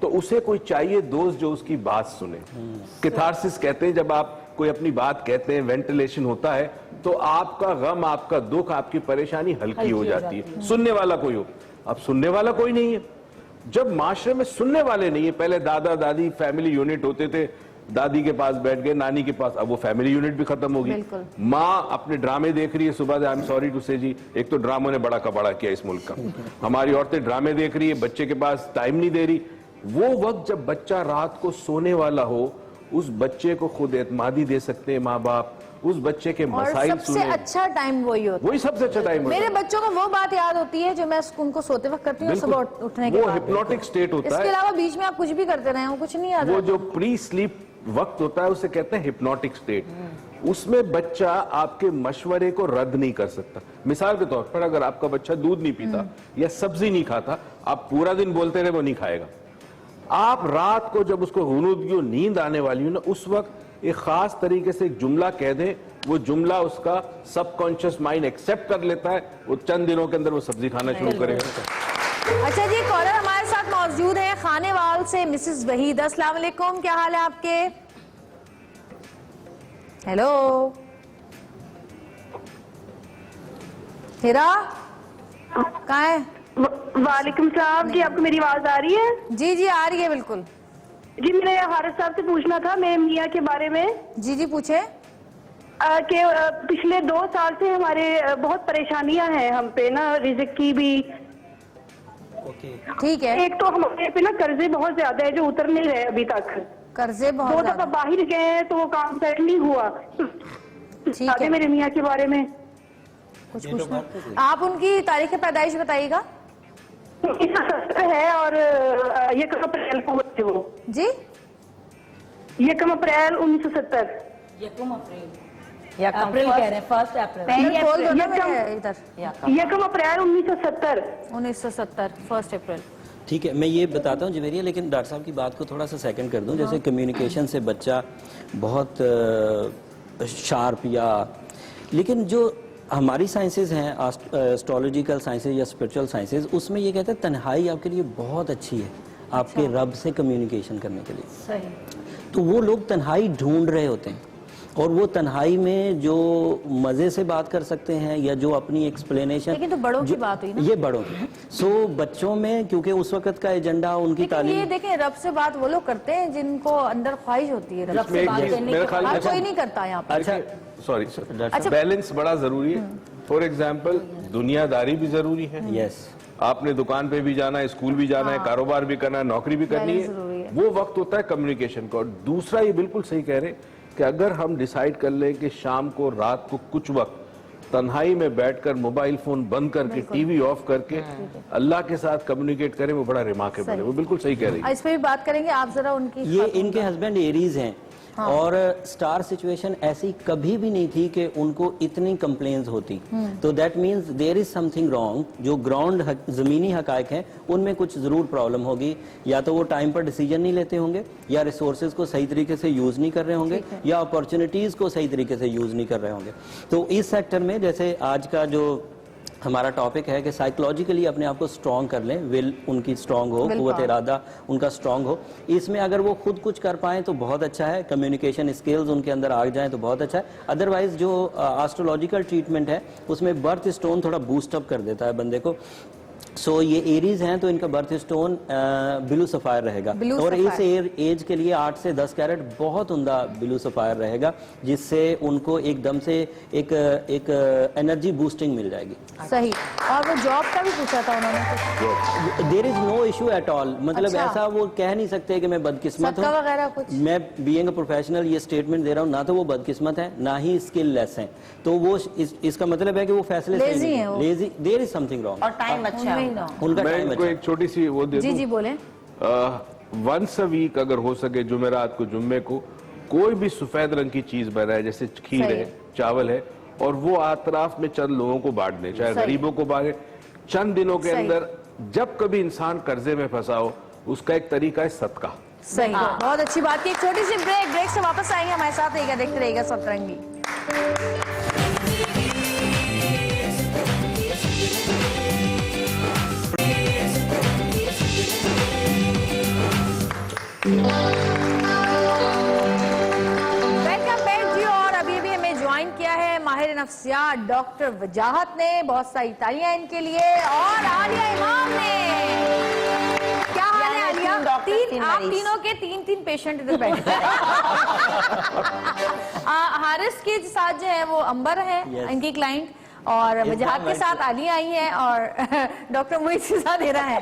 Speaker 4: تو اسے کوئی چاہیے دوست جو اس کی بات سنے. کیتھارسس کہتے ہیں جب آپ کوئی اپنی بات کہتے ہیں, وینٹیلیشن ہوتا ہے, تو آپ کا غم, آپ کا دکھ, آپ کی پریشانی ہلکی ہو جاتی ہے. سننے والا کوئی ہو. اب سننے والا کوئی نہیں ہے. جب معاشرے میں سننے والے نہیں ہیں, پہلے دادا دادی فیملی یونٹ ہوتے تھے, دادی کے پاس بیٹھ گئے, نانی کے پاس, اب وہ فیملی یونٹ بھی ختم ہوگی. ماں اپنے ڈرامے دیکھ رہی ہے صبح سے, آئی ایم سوری ٹو سے جی, ایک تو ڈراموں نے بڑا کباڑا کیا اس ملک کا. ہماری عورتیں ڈرامے دیکھ رہی ہے, بچے کے پاس ٹائم نہیں دے رہی. وہ وقت جب بچہ رات کو سونے والا ہو, اس بچے کو خود اعتمادی دے سکتے ہیں ماں باپ, اس بچے کے مسائل
Speaker 1: سب سے اچھا ٹائم وہی ہوتا ہے.
Speaker 4: وہی سب سے اچھا ٹائم
Speaker 1: میرے بچوں کو وہ بات یاد ہوتی ہے جو میں ان کو سوتے وقت کرتی ہوں, صبح اٹھنے کے
Speaker 4: وہ
Speaker 1: بعد.
Speaker 4: ہپنوٹک سٹیٹ
Speaker 1: اس
Speaker 4: ہوتا
Speaker 1: کے
Speaker 4: ہے.
Speaker 1: علاوہ بیچ میں آپ کچھ بھی کرتے رہے ہوں, کچھ نہیں یاد.
Speaker 4: وہ جو پری سلیپ وقت ہوتا ہے اسے کہتے ہیں ہپنوٹک سٹیٹ. اس میں بچہ آپ کے مشورے کو رد نہیں کر سکتا. مثال کے طور پر اگر آپ کا بچہ دودھ نہیں پیتا یا سبزی نہیں کھاتا, آپ پورا دن بولتے رہے وہ نہیں کھائے گا. آپ رات کو جب اس کو غنودگی و نیند آنے والی ہو نا, اس وقت ایک خاص طریقے سے ایک جملہ کہہ دیں, وہ جملہ اس کا سب کانشیس مائنڈ ایکسپٹ کر لیتا ہے, وہ چند دنوں کے اندر وہ سبزی کھانا شروع کرے گا.
Speaker 1: اچھا جی, کالر ہمارے ساتھ موجود ہیں خانے وال سے مسز وحید. السلام علیکم, کیا حال ہے آپ کے؟ ہیلو ہیرا, کہاں ہے؟
Speaker 5: وعلیکم السلام جی, آپ کو میری آواز آ رہی ہے؟
Speaker 1: جی جی آ رہی ہے بالکل.
Speaker 5: جی میں نے حارث صاحب سے پوچھنا تھا میں میاں کے بارے میں.
Speaker 1: جی جی پوچھیں.
Speaker 5: کہ پچھلے 2 سال سے ہمارے بہت پریشانیاں ہیں ہم پہ نا, رزق کی بھی.
Speaker 1: ٹھیک ہے.
Speaker 5: ایک تو ہمارے پہ نا قرضے بہت زیادہ ہے جو اتر نہیں رہے ابھی تک.
Speaker 1: قرضے
Speaker 5: 2
Speaker 1: بہت
Speaker 5: دفعہ
Speaker 1: زیادہ.
Speaker 5: باہر گئے ہیں تو وہ کام سیٹ نہیں ہوا.
Speaker 1: ٹھیک ہے,
Speaker 5: میرے میاں کے بارے میں
Speaker 1: کچھ پوچھنا. آپ ان کی تاریخ پیدائش بتائیے گا.
Speaker 5: 1970 ہے اور 1 اپریل کو ہوئے تھے وہ.
Speaker 1: جی
Speaker 5: 1 اپریل 1970.
Speaker 6: اپریل کہہ رہے ہیں, 1 اپریل.
Speaker 1: بول دو نا میرے ادھر.
Speaker 5: 1 اپریل 1970.
Speaker 1: 1970 1 اپریل.
Speaker 3: ٹھیک ہے, میں یہ بتاتا ہوں جویریہ, لیکن ڈاکٹر صاحب کی بات کو تھوڑا سا سیکنڈ کر دوں. جیسے کمیونیکیشن سے بچہ بہت شارپ, یا لیکن جو ہماری سائنسز ہیں, اسٹرولوجیکل سائنسز یا اسپرچل سائنسز, اس میں یہ کہتے ہیں تنہائی آپ کے لیے بہت اچھی ہے آپ کے رب سے کمیونیکیشن کرنے کے لیے.
Speaker 1: صحیح.
Speaker 3: تو وہ لوگ تنہائی ڈھونڈ رہے ہوتے ہیں, اور وہ تنہائی میں جو مزے سے بات کر سکتے ہیں یا جو اپنی ایکسپلینیشن.
Speaker 1: لیکن تو بڑوں کی بات ہوئی نا,
Speaker 3: یہ بڑوں کی. سو بچوں میں کیونکہ اس وقت کا ایجنڈا ان کی
Speaker 1: لیکن
Speaker 3: تعلیم.
Speaker 1: یہ دیکھیں رب سے بات وہ لوگ کرتے ہیں جن کو اندر خواہش ہوتی ہے رب سے بات کرنے کی. ہر کوئی نہیں کرتا یہاں پہ.
Speaker 4: اچھا سوری سر, بیلنس بڑا ضروری ہے. فار ایگزامپل دنیا داری بھی ضروری ہے.
Speaker 3: یس,
Speaker 4: آپ نے دکان پہ بھی جانا ہے, اسکول بھی جانا ہے, کاروبار بھی کرنا ہے, نوکری بھی کرنی ہے. وہ وقت ہوتا ہے کمیونیکیشن کا. اور دوسرا یہ بالکل صحیح کہہ رہے ہیں کہ اگر ہم ڈیسائیڈ کر لیں کہ شام کو, رات کو کچھ وقت تنہائی میں بیٹھ کر موبائل فون بند کر کے, ٹی وی آف کر کے اللہ کے ساتھ کمیونیکیٹ کریں, وہ بڑا ریمارکیبل ہے. وہ بالکل صحیح کہہ رہی ہے.
Speaker 1: اس پہ بھی بات کریں گے, آپ ذرا ان کی.
Speaker 3: یہ ان کے ہسبینڈ ایریز ہیں, اور سٹار سچویشن ایسی کبھی بھی نہیں تھی کہ ان کو اتنی کمپلینز ہوتی. تو that means there is something wrong. جو گراؤنڈ زمینی حقائق ہیں ان میں کچھ ضرور پرابلم ہوگی. یا تو وہ ٹائم پر ڈیسیجن نہیں لیتے ہوں گے, یا ریسورسز کو صحیح طریقے سے یوز نہیں کر رہے ہوں گے, یا اپارچونیٹیز کو صحیح طریقے سے یوز نہیں کر رہے ہوں گے. تو اس سیکٹر میں جیسے آج کا جو ہمارا ٹاپک ہے کہ سائیکولوجیکلی اپنے آپ کو سٹرونگ کر لیں, ول ان کی سٹرونگ ہو, قوت ارادہ ان کا سٹرونگ ہو. اس میں اگر وہ خود کچھ کر پائیں تو بہت اچھا ہے, کمیونیکیشن اسکلز ان کے اندر آ جائیں تو بہت اچھا ہے. ادروائز جو آسٹرولوجیکل ٹریٹمنٹ ہے اس میں برتھ اسٹون تھوڑا بوسٹ اپ کر دیتا ہے بندے کو. سو یہ ایریز ہیں تو ان کا برتھ اسٹون بلو سفائر رہے گا, اور اس ایج کے لیے 8 سے 10 کیرٹ بہت عمدہ بلو سفائر رہے گا, جس سے ان کو ایک دم سے ایک انرجی بوسٹنگ مل جائے گی.
Speaker 1: صحیح. اور وہ جاب کا بھی پوچھا تھا انہوں نے.
Speaker 3: دیر از نو ایشو ایٹ آل. مطلب ایسا وہ کہہ نہیں سکتے کہ میں بدقسمت ہوں.
Speaker 1: وغیرہ کچھ
Speaker 3: میں بینگ اے پروفیشنل یہ اسٹیٹمنٹ دے رہا ہوں, نہ تو وہ بدقسمت ہیں نہ ہی اسکل لیس ہیں. تو وہ اس کا مطلب ہے کہ وہ فیصلے
Speaker 1: لیزی ہیں.
Speaker 3: Lazy, there is something wrong.
Speaker 6: اور ٹائم اچھا ہے
Speaker 3: ان کا
Speaker 4: میں
Speaker 3: ٹائم
Speaker 4: ان کو ایک چھوٹی سی وہ دے دوں.
Speaker 1: جی بولیں.
Speaker 4: ونس اے ویک اگر ہو سکے جمعرات کو, جمعے کو کوئی بھی سفید رنگ کی چیز بنائے, جیسے کھیر ہے, چاول ہے, اور وہ اطراف میں چند لوگوں کو بانٹ دیں, چاہے غریبوں کو بانٹیں. چند دنوں کے اندر جب کبھی انسان قرضے میں پھنسا ہو, اس کا ایک طریقہ ہے صدقہ.
Speaker 1: صحیح. بہت اچھی بات کی. ایک چھوٹی سی بریک سے واپس آئیں گے. ہمارے ساتھ رہیے گا, دیکھتے رہیے گا سترنگی. نفسیات ڈاکٹر وجاہت نے، بہت ساری تالیاں ان کے لیے، اور عالیہ امام نے۔ کیا حال ہے عالیہ؟ آپ تینوں کے تین پیشنٹ ادھر بیٹھے ہیں۔ حارث کے ساتھ جو ہے وہ امبر ہے ان کی کلائنٹ، اور وجاہت کے ساتھ عالیہ آئی ہیں، اور ڈاکٹر محیط کے ساتھ ہیرا ہے۔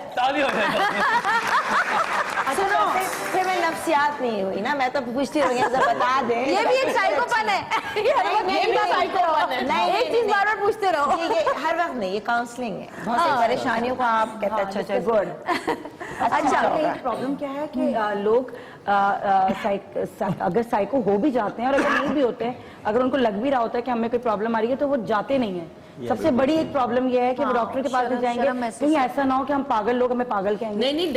Speaker 6: سنو پھر میں نفسیات نہیں ہوئی نا، میں تو پوچھتی رہی ہوں بتا دیں۔
Speaker 1: یہ بھی ایک سائیکو پن ہے، ایک چیز بار بار پوچھتے رہو۔
Speaker 6: ہر وقت نہیں، یہ کاؤنسلنگ ہے، بہت سی پریشانیوں کو آپ کہتے ہیں اچھا گڈ۔ اچھا پرابلم کیا ہے کہ لوگ اگر سائیکو ہو بھی جاتے ہیں اور اگر نہیں بھی ہوتے ہیں، اگر ان کو لگ بھی رہا ہوتا ہے کہ ہمیں کوئی پرابلم آ رہی ہے تو وہ جاتے نہیں ہیں۔ سب سے بڑی ایک پرابلم یہ ہے کہ وہ ڈاکٹر کے پاس بھی جائیں گے، کہیں ایسا نہ ہو کہ ہم پاگل لوگ ہمیں پاگل کہیں گے۔
Speaker 7: نہیں،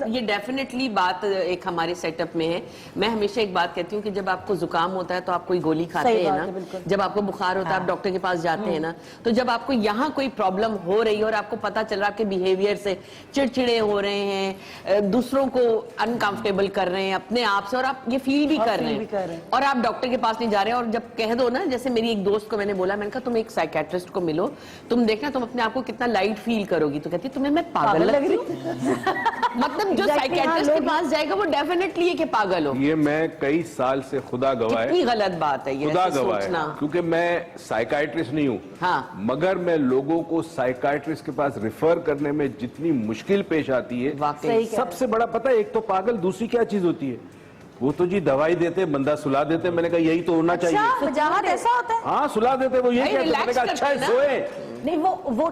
Speaker 7: یہ ڈیفینیٹلی بات ایک ہمارے سیٹ اپ میں ہے۔ میں ہمیشہ ایک بات کہتی ہوں کہ جب آپ کو زکام ہوتا ہے تو آپ کوئی گولی کھاتے ہیں نا، جب آپ کو بخار ہوتا ہے آپ ڈاکٹر کے پاس جاتے ہیں نا، تو جب آپ کو یہاں کوئی پرابلم ہو رہی ہے اور آپ کو پتا چل رہا ہے آپ کے بیہیویئر سے چڑچڑے ہو رہے ہیں، دوسروں کو انکمفرٹیبل کر رہے ہیں اپنے آپ سے، اور آپ یہ فیل بھی کر رہے ہیں اور آپ ڈاکٹر کے پاس نہیں جا رہے ہیں، اور جب کہہ دو نا، جیسے میری ایک دوست کو میں نے بولا، میں نے کہا تم ایک سائیکیٹرسٹ کو ملو، تم دیکھنا تم اپنے آپ کو کتنا لائٹ فیل کرو گی، تو کہتی تمہیں میں پاگل لگ رہی ہوں۔ مطلب جو سائیکیٹرسٹ کے پاس جائے گا وہ ڈیفینیٹلی ہے کہ پاگل ہو۔
Speaker 4: یہ میں کئی سال سے خدا گواہ ہے،
Speaker 7: کتنی غلط بات ہے یہ
Speaker 4: خدا
Speaker 7: ایسے
Speaker 4: گواہ
Speaker 7: سوچنا۔
Speaker 4: ہے، کیونکہ میں سائیکائٹرسٹ نہیں ہوں،
Speaker 7: ہاں،
Speaker 4: مگر میں لوگوں کو سائیکائٹرسٹ کے پاس ریفر کرنے میں جتنی مشکل پیش آتی ہے،
Speaker 7: واقعی
Speaker 4: سب سے بڑا پتہ ہے ایک تو پاگل، دوسری کیا چیز ہوتی ہے، وہ تو جی دوائی دیتے بندہ سلا دیتے، میں نے کہا یہی تو ہونا چاہیے۔
Speaker 1: وجاہت ایسا ہوتا ہے؟
Speaker 4: ہاں سلا دیتے، وہ یہی کہتے ہیں، میں نے کہا اچھا ہے سوئے۔
Speaker 6: نہیں وہ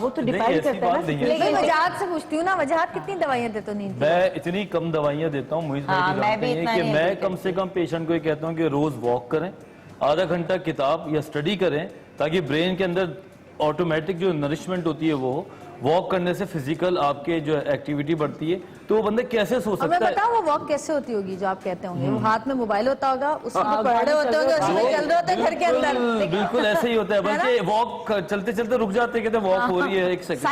Speaker 6: تو ڈیپینڈ کرتا ہے نا۔
Speaker 1: لیکن وجاہت سے پوچھتی ہوں نا، وجاہت کتنی دوائیاں دیتے ہو نیند کی؟
Speaker 8: میں اتنی کم دوائیاں دیتا ہوں، محیط بھائی تو جانتے ہیں کہ میں کم سے کم پیشنٹ کو یہ کہتا ہوں کہ روز واک کریں، آدھا گھنٹہ کتاب یا اسٹڈی کریں، تاکہ برین کے اندر آٹومیٹک جو نرشمنٹ ہوتی ہے وہ واک کرنے سے فزیکل آپ کے جو ایکٹیویٹی بڑھتی ہے، تو وہ بندہ کیسے سو
Speaker 1: اور
Speaker 8: سکتا
Speaker 1: میں
Speaker 8: ہے؟
Speaker 1: بتاؤں وہ واک کیسے ہوتی ہوگی جو آپ کہتے ہوں گے؟ وہ ہاتھ میں موبائل ہوتا ہوگا، اس میں پڑھے ہوتے ہوں گے، اس میں چل رہے ہوتے ہیں گھر کے اندر۔
Speaker 8: بالکل ایسے ہی ہوتا ہے، بلکہ واک چلتے چلتے رک جاتے ہیں، کہتے ہیں واک ہو رہی ہے ایک سیکنڈ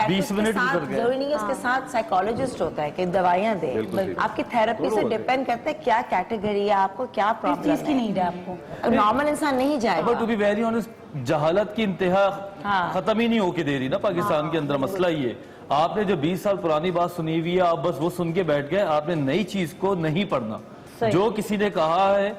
Speaker 8: 20 منٹ بھی کر گئے۔
Speaker 6: ضروری نہیں ہے اس کے ساتھ سائیکالوجسٹ ہوتا ہے کہ دوائیاں دے، آپ کی تھراپی سے ڈیپینڈ کرتا ہے کیا کیٹیگری ہے، آپ کو کیا پرابلم ہے، کس چیز کی نیڈ ہے آپ کو۔ نارمل انسان نہیں جائے
Speaker 8: بٹ
Speaker 6: گا۔
Speaker 8: ٹو بی ویری آنیسٹ، جہالت کی انتہا ختم ہی نہیں ہو کے دے رہی نا پاکستان کے اندر۔ مسئلہ یہ آپ نے جو 20 سال پرانی بات سنی ہوئی ہے، آپ بس وہ سن کے بیٹھ گئے، آپ نے نئی چیز کو نہیں پڑھنا۔ جو کسی نے کہا ہے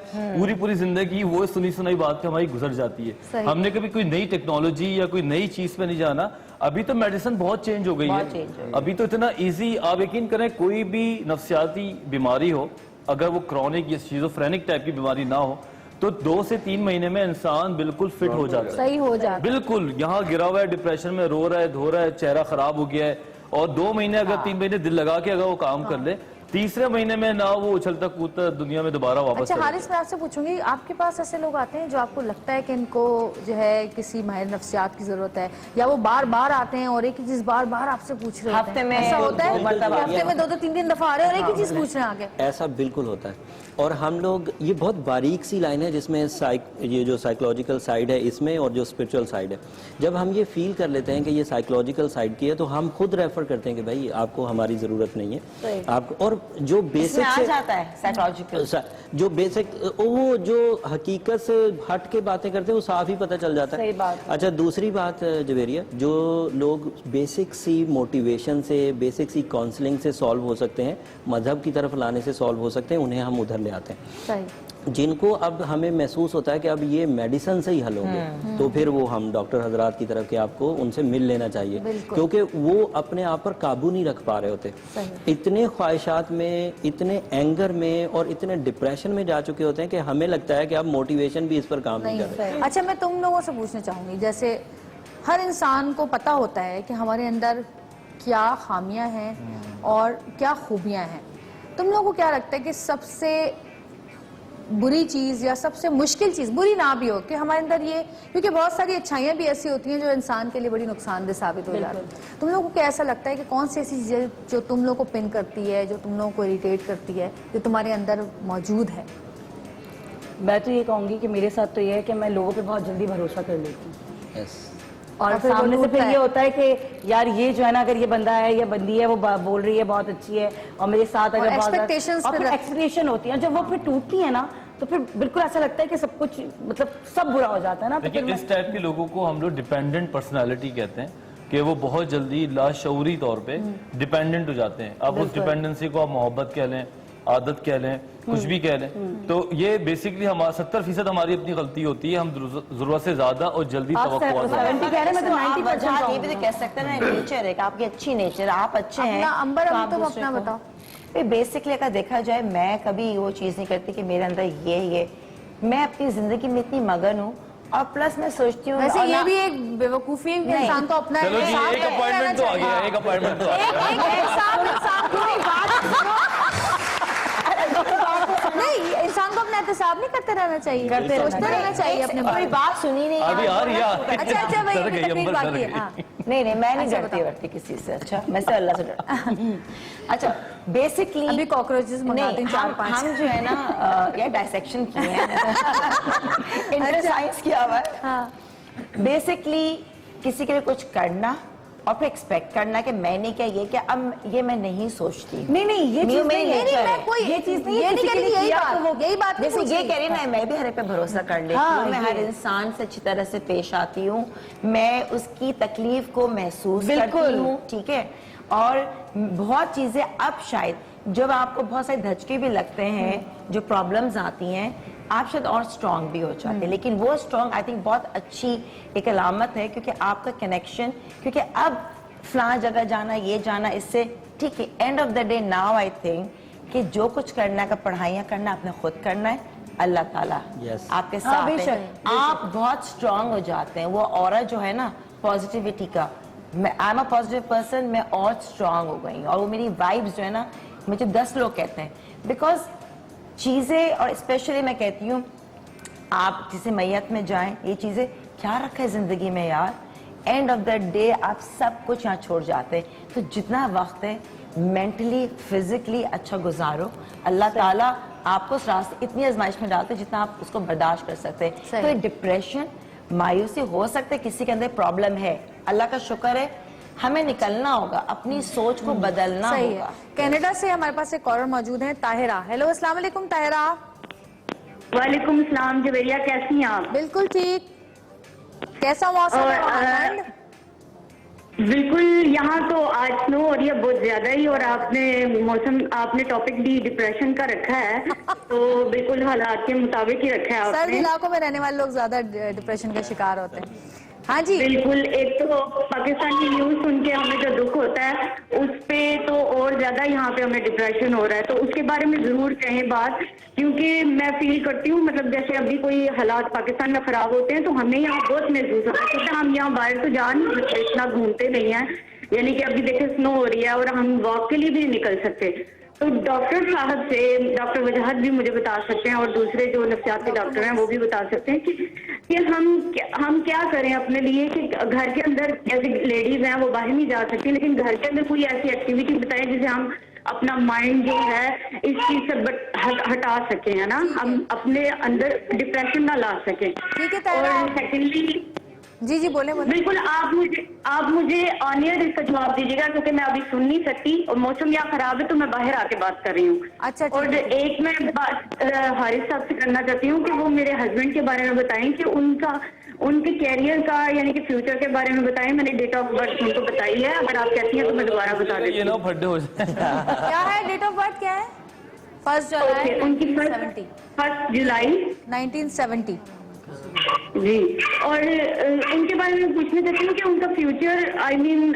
Speaker 8: پوری زندگی وہ سنی سنائی بات پہ ہماری گزر جاتی ہے، ہم نے کبھی کوئی نئی ٹیکنالوجی یا کوئی نئی چیز پہ نہیں جانا۔ ابھی تو میڈیسن بہت چینج ہو گئی ہے، ابھی تو اتنا ایزی، آپ یقین کریں کوئی بھی نفسیاتی بیماری ہو، اگر وہ کرونک یا شیزوفرینک ٹائپ کی بیماری نہ ہو، تو 2 سے 3 مہینے میں انسان بالکل فٹ ہو جاتا ہے،
Speaker 1: صحیح ہو جاتا ہے،
Speaker 8: بالکل یہاں گرا ہوا ہے، ڈپریشن میں رو رہا ہے، دھو رہا ہے، چہرہ خراب ہو گیا ہے، اور 2 مہینے اگر 3 مہینے دل لگا کے اگر وہ کام کر لے، تیسرے مہینے میں نہ وہ اچھلتا کودتا دنیا میں دوبارہ واپس۔
Speaker 1: اچھا حارث، میں آپ سے پوچھوں گی، آپ کے پاس ایسے لوگ آتے ہیں جو آپ کو لگتا ہے کہ ان کو جو ہے کسی ماہر نفسیات کی ضرورت ہے، یا وہ بار بار آتے ہیں اور ایک ہی چیز بار بار آپ سے پوچھ رہے ہوتے ہیں؟ ایسا ہوتا ہے ہفتے میں 2 3 دفعہ آ رہے ہیں اور ایک ہی چیز پوچھ رہے ہیں آگے؟
Speaker 3: ایسا بالکل ہوتا ہے، اور ہم لوگ یہ بہت باریک سی لائن ہے جس میں یہ جو سائیکولوجیکل سائیڈ ہے اس میں اور جو اسپرچول سائیڈ ہے، جب ہم یہ فیل کر لیتے ہیں کہ یہ سائیکولوجیکل سائیڈ کی ہے تو ہم خود ریفر کرتے ہیں کہ بھائی آپ کو ہماری ضرورت نہیں ہے آپ کو، اور جو بیسک
Speaker 6: آ جاتا ہے سائیکولوجیکل،
Speaker 3: جو بیسک وہ جو حقیقت سے ہٹ کے باتیں کرتے ہیں وہ صاف ہی پتہ چل جاتا ہے۔ اچھا دوسری بات جویریہ، جو لوگ بیسک سی موٹیویشن سے، بیسک سی کاؤنسلنگ سے سالو ہو سکتے ہیں، مذہب کی طرف لانے سے سالو ہو سکتے ہیں، انہیں ہم ادھر لے آتے ہیں۔ جن کو اب ہمیں محسوس ہوتا ہے کہ اب یہ میڈیسن سے ہی حل ہوں گے، تو پھر وہ ہم ڈاکٹر حضرات کی طرف کے آپ کو ان سے مل لینا چاہیے، کیونکہ وہ اپنے آپ پر قابو نہیں رکھ پا رہے ہوتے، اتنے خواہشات میں، اتنے اینگر میں اور اتنے ڈپریشن میں جا چکے ہوتے ہیں کہ ہمیں لگتا ہے کہ اب موٹیویشن بھی اس پر کام نہیں کر رہے۔
Speaker 1: اچھا میں تم لوگوں سے پوچھنا چاہوں گی، جیسے ہر انسان کو پتا ہوتا ہے کہ ہمارے اندر کیا خامیاں ہیں اور کیا خوبیاں ہیں، تم لوگوں کو کیا لگتا ہے کہ سب سے بری چیز یا سب سے مشکل چیز، بری نہ بھی ہو، کہ ہمارے اندر یہ، کیونکہ بہت ساری اچھائیاں بھی ایسی ہوتی ہیں جو انسان کے لیے بڑی نقصان دہ ثابت ہو جاتی ہیں، تم لوگوں کو کیا ایسا لگتا ہے کہ کون سی ایسی چیزیں جو تم لوگوں کو پن کرتی ہے، جو تم لوگوں کو اریٹیٹ کرتی ہے، جو تمہارے اندر موجود ہے؟
Speaker 6: میں تو یہ کہوں گی کہ میرے ساتھ تو یہ ہے کہ میں لوگوں پہ بہت جلدی بھروسہ کر لیتی ہوں، اور سامنے سے پھر یہ ہوتا ہے کہ یار یہ جو ہے نا، اگر یہ بندہ ہے یا بندی ہے وہ بول رہی ہے بہت اچھی ہے، اور میرے ساتھ اگر ایکسپیکٹیشن ہوتی ہیں، جب وہ پھر ٹوٹتی ہے نا تو پھر بالکل ایسا لگتا ہے کہ سب کچھ مطلب سب برا ہو جاتا ہے نا.
Speaker 8: دیکھیں اس ٹائپ کے لوگوں کو ہم لوگ ڈیپینڈنٹ پرسنالٹی کہتے ہیں کہ وہ بہت جلدی لاشعوری طور پہ ڈیپینڈنٹ ہو جاتے ہیں. اب اس ڈیپینڈنسی کو آپ محبت کہہ لیں, عادت کہہ لیں, کچھ بھی کہہ لیں, تو یہ بیسکلی 70% ہماری اپنی غلطی ہوتی ہے. ہم ضرورت سے زیادہ اور جلدی توقعات
Speaker 6: کہہ رہے ہیں, میں تو 90%
Speaker 9: یہ بھی تو کہہ سکتے ہیں نا نیچر ہے کہ آپ کی اچھی نیچر, آپ اچھے ہیں.
Speaker 1: امبر تم اپنا بتاؤ.
Speaker 9: بیسکلی اگر دیکھا جائے میں کبھی وہ چیز نہیں کرتی کہ میرے اندر یہ میں اپنی زندگی میں اتنی مگن ہوں, اور پلس میں سوچتی ہوں
Speaker 1: ویسے یہ بھی ایک بیوقوفی ہے کہ انسان کو اپنا
Speaker 8: چلو جی ایک اپوائنٹمنٹ تو آ گیا, ایک اپوائنٹمنٹ تو آ گیا.
Speaker 1: نہیں, انسان کو اپنا احتساب نہیں کرتے رہنا چاہیے, سوچتے رہنا چاہیے اپنے
Speaker 9: کوئی بات سنی نہیں.
Speaker 8: ابھی آ رہی ہے.
Speaker 1: اچھا بھائی باقی ہے.
Speaker 9: نہیں میں نہیں ڈرتی کسی سے. اچھا میں سے اللہ سے ڈرتی. اچھا بیسکلی
Speaker 1: ابھی کاکروچز منگاتے ہیں 4-5.
Speaker 9: ہم جو ہے نا یہ ڈائسیکشن کیے ہیں, انٹر سائنس کیا ہوا ہے. بیسکلی کسی کے لیے کچھ کرنا اور پھر ایکسپیکٹ کرنا کہ میں نے کیا یہ کیا, اب یہ میں نہیں سوچتی.
Speaker 6: نہیں یہ چیز نہیں
Speaker 1: کوئی یہ چیز نہیں کہہ رہی, یہی بات
Speaker 9: جیسے یہ کہہ رہی نا, میں بھی ہر ایک پہ بھروسہ کر لیتی ہوں, میں ہر انسان سے اچھی طرح سے پیش آتی ہوں, میں اس کی تکلیف کو محسوس کرتی ہوں, ٹھیک ہے. اور بہت چیزیں اب شاید جب آپ کو بہت سارے دھچکے بھی لگتے ہیں, جو پرابلمز آتی ہیں, آپ شاید اور سٹرونگ بھی ہو جاتے ہیں. لیکن وہ سٹرونگ آئی تھنک بہت اچھی ایک علامت ہے, کیونکہ آپ کا کنیکشن, کیونکہ اب فلاں جگہ جانا, یہ جانا, اس سے ٹھیک ہے. And of the day now I think کہ جو کچھ کرنا ہے, پڑھائیاں کرنا آپ نے خود کرنا ہے, اللہ تعالیٰ آپ کے ساتھ ہے, آپ بہت سٹرونگ ہو جاتے ہیں. وہ اورا جو ہے نا پازیٹیوٹی کا, میں I am a positive person, میں اور سٹرونگ ہو گئی. اور وہ میری وائبز جو ہے نا, مجھے 10 لوگ کہتے ہیں, بیکاز چیزیں, اور اسپیشلی میں کہتی ہوں آپ جسے میت میں جائیں, یہ چیزیں کیا رکھا ہے زندگی میں یار, اینڈ آف دا ڈے آپ سب کچھ یہاں چھوڑ جاتے ہیں. تو جتنا وقت ہے مینٹلی فزیکلی اچھا گزارو, اللہ تعالیٰ آپ کو اس راستے اتنی آزمائش میں ڈالتے جتنا آپ اس کو برداشت کر سکتے ہیں. تو ڈپریشن, مایوسی ہو سکتے کسی کے اندر پرابلم ہے, اللہ کا شکر ہے, ہمیں نکلنا ہوگا, اپنی سوچ کو بدلنا ہوگا.
Speaker 1: کینیڈا سے ہمارے پاس ایک کالر موجود ہے, طاہرہ. ہیلو, السلام علیکم طاہرہ.
Speaker 5: وعلیکم السلام جویریہ, کیسی ہیں آپ؟
Speaker 1: بالکل ٹھیک. کیسا موسم ہے؟
Speaker 5: بالکل, یہاں تو آج سنو ہو رہی ہے بہت زیادہ ہی, اور آپ نے ٹاپک بھی ڈپریشن کا رکھا ہے, تو بالکل حالات کے مطابق ہی رکھا ہے آپ نے.
Speaker 1: سرد علاقوں میں رہنے والے لوگ زیادہ ڈپریشن کا شکار ہوتے ہیں. ہاں جی
Speaker 5: بالکل. ایک تو پاکستانی نیوز سن کے ہمیں جو دکھ ہوتا ہے, اس پہ تو اور زیادہ یہاں پہ ہمیں ڈپریشن ہو رہا ہے, تو اس کے بارے میں ضرور کہیں بات, کیونکہ میں فیل کرتی ہوں مطلب جیسے ابھی کوئی حالات پاکستان میں خراب ہوتے ہیں تو ہمیں یہاں بہت محسوس ہوتا ہے, کیونکہ ہم یہاں باہر تو جا نہیں سکتے, اتنا گھومتے نہیں ہیں, یعنی کہ ابھی دیکھیں سنو ہو رہی ہے اور ہم واک کے لیے بھی نہیں نکل سکتے. تو ڈاکٹر صاحب سے, ڈاکٹر وجاہت بھی مجھے بتا سکتے ہیں, اور دوسرے جو نفسیاتی ڈاکٹر ہیں وہ بھی بتا سکتے ہیں کہ ہم کیا کریں اپنے لیے, کہ گھر کے اندر ایسی لیڈیز ہیں وہ باہر نہیں جا سکتی, لیکن گھر کے اندر کوئی ایسی ایکٹیویٹی بتائیں جسے ہم اپنا مائنڈ جو ہے اس چیز سے ہٹا سکیں, ہے نا, ہم اپنے اندر ڈپریشن نہ لا سکیں. اور سیکنڈلی
Speaker 1: جی بولے.
Speaker 5: بالکل, آپ مجھے آن ایئر اس کا جواب دیجیے گا, کیونکہ میں ابھی سن نہیں سکتی اور موسم یہاں خراب ہے, تو میں باہر آ کے بات کر رہی ہوں.
Speaker 1: اچھا.
Speaker 5: اور ایک میں بات حارث صاحب سے کرنا چاہتی ہوں کہ وہ میرے ہسبینڈ کے بارے میں بتائیں, کہ ان کے کیریئر کا یعنی کہ فیوچر کے بارے میں بتائیں. میں نے ڈیٹ آف برتھ ان کو بتائی ہے, اگر آپ کہتی ہیں تو میں دوبارہ بتا دیتی ہوں.
Speaker 1: کیا ہے ڈیٹ آف برتھ, کیا ہے؟ 1 جولائی
Speaker 5: ان کی 1 جولائی
Speaker 1: 1970.
Speaker 5: جی. اور ان کے بارے میں پوچھنا چاہتی ہوں کہ ان کا فیوچر, آئی مین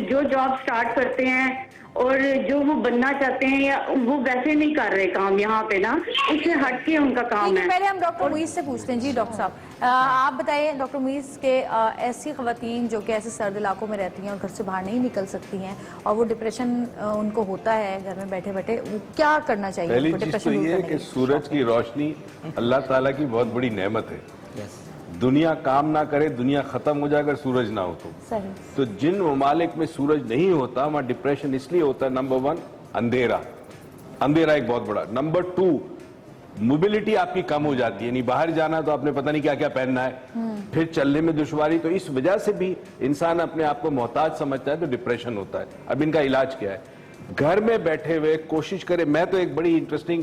Speaker 5: جو جاب سٹارٹ کرتے ہیں اور جو وہ بننا چاہتے ہیں, وہ ویسے نہیں کر رہے کام یہاں پہ نا, اس سے ہٹ کے ان کا کام ہے.
Speaker 1: پہلے ہم ڈاکٹر معیز سے پوچھتے ہیں. جی ڈاکٹر صاحب, آپ بتائیے ڈاکٹر معیز کہ ایسی خواتین جو کہ ایسے سرد علاقوں میں رہتی ہیں اور گھر سے باہر نہیں نکل سکتی ہیں, اور وہ ڈپریشن ان کو ہوتا ہے گھر میں بیٹھے بیٹھے, وہ کیا کرنا چاہیے؟
Speaker 4: پہلی چیز تو یہ ہے کہ سورج کی روشنی اللہ تعالیٰ کی بہت بڑی نعمت ہے. دنیا کام نہ کرے, دنیا ختم ہو جائے اگر سورج نہ ہو تو جن ممالک میں سورج نہیں ہوتا وہاں ڈپریشن اس لیے ہوتا ہے, نمبر 1 اندھیرا ایک بہت بڑا, نمبر 2 موبلٹی آپ کی کم ہو جاتی ہے, یعنی باہر جانا تو آپ نے پتہ نہیں کیا کیا پہننا ہے, پھر چلنے میں دشواری, تو اس وجہ سے بھی انسان اپنے آپ کو محتاج سمجھتا ہے, تو ڈپریشن ہوتا ہے. اب ان کا علاج کیا ہے؟ گھر میں بیٹھے ہوئے کوشش کرے. میں تو ایک بڑی interesting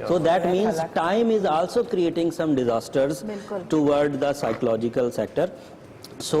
Speaker 3: So that means time is also creating some disasters toward the psychological sector. So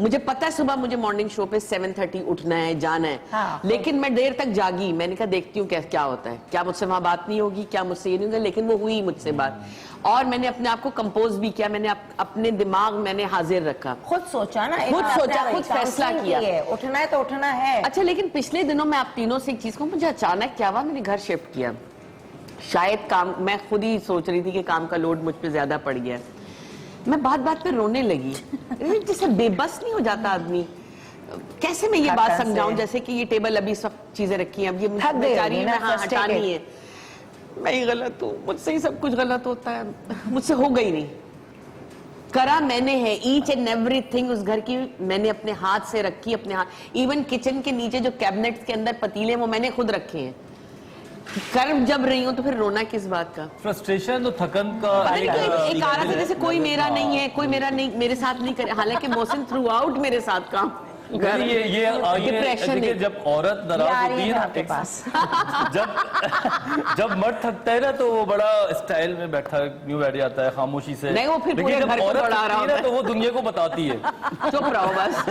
Speaker 7: مجھے پتا ہے صبح مجھے مارننگ شو پہ 7:30 اٹھنا ہے, جانا ہے, لیکن میں دیر تک جاگی. میں نے کہا دیکھتی ہوں کیا ہوتا ہے, کیا مجھ سے وہاں بات نہیں ہوگی, کیا مجھ سے یہ نہیں ہوگا, لیکن وہ ہوئی مجھ سے بات. اور میں نے اپنے آپ کو کمپوز بھی کیا, میں نے اپنے دماغ میں نے حاضر رکھا,
Speaker 9: خود سوچا نا,
Speaker 7: خود سوچا, خود فیصلہ کیا.
Speaker 9: اٹھنا ہے تو اٹھنا ہے.
Speaker 7: اچھا لیکن پچھلے دنوں میں آپ تینوں سے ایک چیز کو, مجھے اچانک کیا ہوا, میں نے گھر شفٹ کیا. شاید کام, میں خود ہی سوچ رہی تھی کہ کام کا لوڈ مجھ پہ زیادہ پڑ گیا. میں بات پہ رونے لگی. جیسے بے بس نہیں ہو جاتا آدمی. کیسے میں یہ بات سمجھاؤں, جیسے کہ یہ ٹیبل ابھی سب چیزیں رکھی ہیں, اب یہ بیچاری میں ہٹانی ہے, میں ہی غلط ہوں, مجھ سے ہی سب کچھ غلط ہوتا ہے, مجھ سے ہو گئی نہیں. کرا میں نے ہے ایچ اینڈ ایوری تھنگ اس گھر کی, میں نے اپنے ہاتھ سے رکھی, اپنے ہاتھ. ایون کچن کے نیچے جو کیبنٹس کے اندر پتیلے وہ میں نے خود رکھے ہیں. کر جب رہی ہوں تو پھر رونا کس بات کا,
Speaker 8: فرسٹریشن اور تھکن کا
Speaker 7: ایک آ رہا تھا جیسے کوئی میرا نہیں ہے, کوئی میرے ساتھ نہیں کرے, حالانکہ محسن تھرو آؤٹ میرے ساتھ کام.
Speaker 8: یہ جب عورت ناراض ہوتی ہے نا, جب مرد تھکتا ہے نا تو وہ بڑا اسٹائل میں بیٹھ جاتا ہے خاموشی سے.
Speaker 7: نہیں, وہ پھر پورے گھر کو دوڑا رہا ہوتا ہے
Speaker 8: تو وہ دنیا کو بتاتی ہے,
Speaker 7: چپ رہو بس,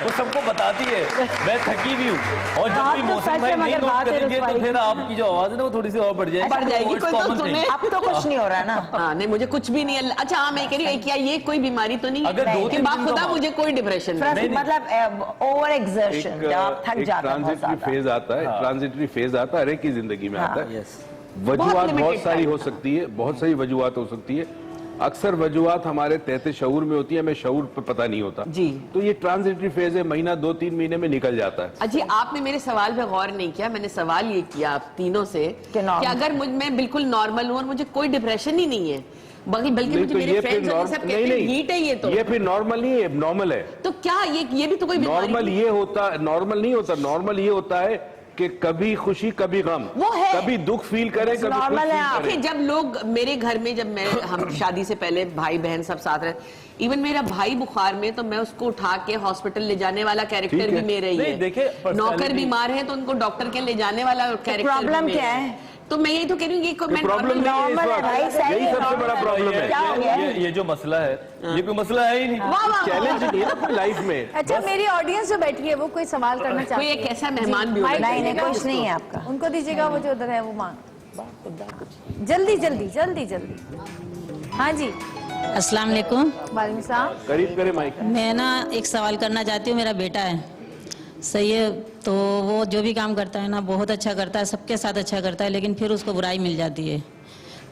Speaker 8: وہ سب کو بتاتی ہے میں تھکی بھی ہوں. اور جب بھی موسم بھائی نہیں نوٹ کریں گے تو پھر آپ کی جو آواز ہے نا وہ تھوڑی سی اور بڑھ جائے گی.
Speaker 7: کوئی تو سنے,
Speaker 9: اب تو کچھ نہیں ہو رہا نا.
Speaker 7: ہاں نہیں, مجھے کچھ بھی نہیں. اچھا ہاں میں کہہ رہی ہوں کیا یہ کوئی بیماری تو نہیں کہ باخدا مجھے کوئی ڈپریشن نہیں,
Speaker 9: مطلب اوور ایگزرشن, جب آپ تھک جاتے ہیں.
Speaker 4: ٹرانزٹری فیز آتا ہے, ٹرانزٹری فیز آتا ہے, ہر ایک کی زندگی میں آتا ہے. وجوہات بہت ساری ہو سکتی ہے, بہت ساری وجوہات ہو سکتی ہے. اکثر وجوہات ہمارے تحت شعور میں ہوتی ہے, ہمیں شعور پہ پتہ نہیں ہوتا.
Speaker 7: جی
Speaker 4: تو یہ ٹرانزٹری فیز ہے, مہینہ 2-3 مہینے میں نکل جاتا ہے.
Speaker 7: جی آپ نے میرے سوال پہ غور نہیں کیا. میں نے سوال یہ کیا آپ تینوں سے کہ اگر میں بالکل نارمل ہوں اور مجھے کوئی ڈپریشن ہی نہیں ہے, بلکہ مجھے میرے فرینڈز اور سب کہتے ہیں ہیٹ ہے, یہ
Speaker 4: پھر نارمل نہیں ہے, نارمل ہے.
Speaker 7: تو کیا یہ بھی تو کوئی بیماری
Speaker 4: نارمل یہ ہوتا, نارمل نہیں ہوتا. نارمل یہ ہوتا ہے کہ کبھی خوشی کبھی غم, کبھی دکھ فیل کرے, کبھی خوش فیل کرے.
Speaker 7: جب لوگ میرے گھر میں, جب ہم شادی سے پہلے بھائی بہن سب ساتھ رہے, ایون میرا بھائی بخار میں تو میں اس کو اٹھا کے ہاسپٹل لے جانے والا کیریکٹر بھی میرا ہی ہے. نوکر بیمار ہے تو ان کو ڈاکٹر کے لے جانے والا کیریکٹر بھی میرا ہے. تو میں یہی تو کہہ رہی ہوں یہ
Speaker 4: پرابلم نہیں ہے, یہی سب سے بڑا پرابلم ہے.
Speaker 8: یہ جو مسئلہ ہے یہ کوئی مسئلہ ہے ہی نہیں,
Speaker 4: چیلنج نہیں ہے اپنی لائف میں.
Speaker 1: اچھا میری آڈینس جو بیٹھی ہے وہ کوئی سوال کرنا چاہتی ہے,
Speaker 7: کوئی ایک ایسا مہمان بھی ہونا
Speaker 9: نہیں, کچھ نہیں ہے آپ کا,
Speaker 1: ان کو دیجیے گا, وہ جو ادھر ہے وہ مانگ. جلدی جلدی جلدی جلدی. ہاں جی
Speaker 10: السلام علیکم.
Speaker 1: وعلیکم السلام.
Speaker 4: قریب کرے مائک.
Speaker 10: میں نا ایک سوال کرنا چاہتی ہوں. میرا بیٹا ہے, صحیح ہے, تو وہ جو بھی کام کرتا ہے نا بہت اچھا کرتا ہے, سب کے ساتھ اچھا کرتا ہے, لیکن پھر اس کو برائی مل جاتی ہے.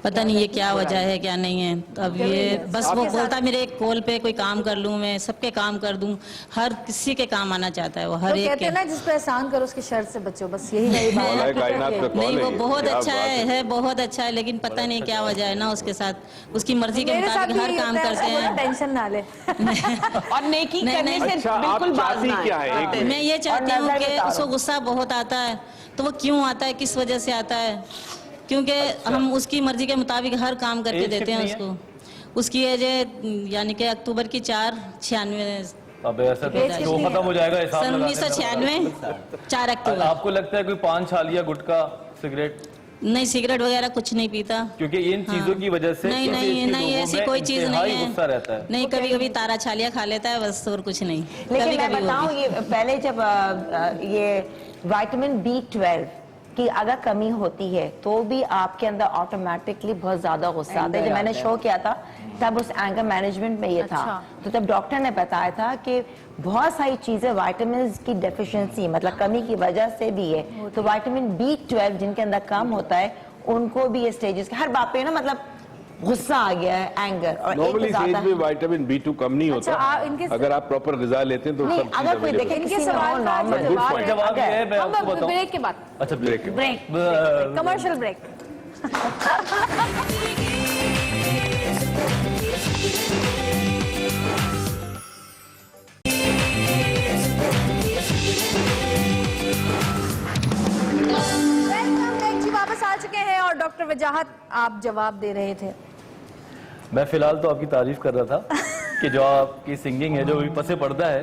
Speaker 10: پتہ نہیں یہ کیا وجہ ہے کیا نہیں ہے. اب یہ بس وہ بولتا ہے میرے ایک کال پہ کوئی کام کر لوں, میں سب کے کام کر دوں, ہر کسی کے کام آنا چاہتا ہے وہ, ہر ایک
Speaker 1: کہتے ہیں نا جس پہ احسان کرو اس کی شر سے بچو, بس یہی میری بات.
Speaker 10: نہیں وہ بہت اچھا ہے, بہت اچھا ہے, لیکن پتہ نہیں کیا وجہ ہے نا اس کے ساتھ, اس کی مرضی کے مطابق ہر کام کرتے ہیں.
Speaker 1: ٹینشن نہ لے,
Speaker 7: اور نیکی کرنے سے بالکل باز نہ آئے.
Speaker 10: میں یہ چاہتی ہوں کہ اس کو غصہ بہت آتا ہے, تو وہ کیوں آتا ہے, کس وجہ سے آتا ہے, کیونکہ ہم اس کی مرضی کے مطابق ہر کام کر کے دیتے ہیں اس کو. اس کی ایج ہے یعنی کہ اکتوبر کی 4/96.
Speaker 8: اب ایسا تو ختم ہو جائے گا حساب لگا.
Speaker 10: 1996 4 اکتوبر.
Speaker 8: آپ کو لگتا ہے کوئی پان چھا لیا, گٹکا, سگریٹ؟
Speaker 10: نہیں سگریٹ وغیرہ کچھ نہیں پیتا,
Speaker 8: کیونکہ ان چیزوں کی وجہ سے
Speaker 10: نہیں ایسی کوئی چیز نہیں ہے.
Speaker 8: غصہ رہتا ہے.
Speaker 10: نہیں, کبھی کبھی تارا چھالیا کھا لیتا ہے بس, اور کچھ نہیں.
Speaker 9: لیکن میں بتاؤں, یہ پہلے جب یہ وائٹامن B12 کی اگر کمی ہوتی ہے تو بھی آپ کے اندر آٹومیٹکلی بہت زیادہ غصہ آتا ہے. جب میں نے شو کیا تھا تب اس اینگر مینجمنٹ میں یہ تھا, تو تب ڈاکٹر نے بتایا تھا کہ بہت ساری چیزیں وائٹامنز کی ڈیفیشنسی مطلب کمی کی وجہ سے بھی ہے. تو وائٹامن B12 جن کے اندر کم ہوتا ہے ان کو بھی یہ سٹیجز کے ہر بات پہ نا مطلب غصہ آ گیا ہے, اینگر. اور
Speaker 4: نارملی اس ایج میں وائٹامن B2 کم نہیں ہوتا, اگر آپ پراپر غذا لیتے ہیں تو سب
Speaker 9: اگر کوئی دیکھیں
Speaker 1: ان کے سوال کا
Speaker 8: جواب ہے, میں آپ کو بتاؤں.
Speaker 1: بریک کے بعد.
Speaker 8: اچھا بریک,
Speaker 1: کمرشل بریک. واپس آ چکے ہیں اور ڈاکٹر وجاہت آپ جواب دے رہے تھے.
Speaker 8: میں فی الحال تو آپ کی تعریف کر رہا تھا کہ جو آپ کی سنگنگ ہے, جو پس پردہ ہے,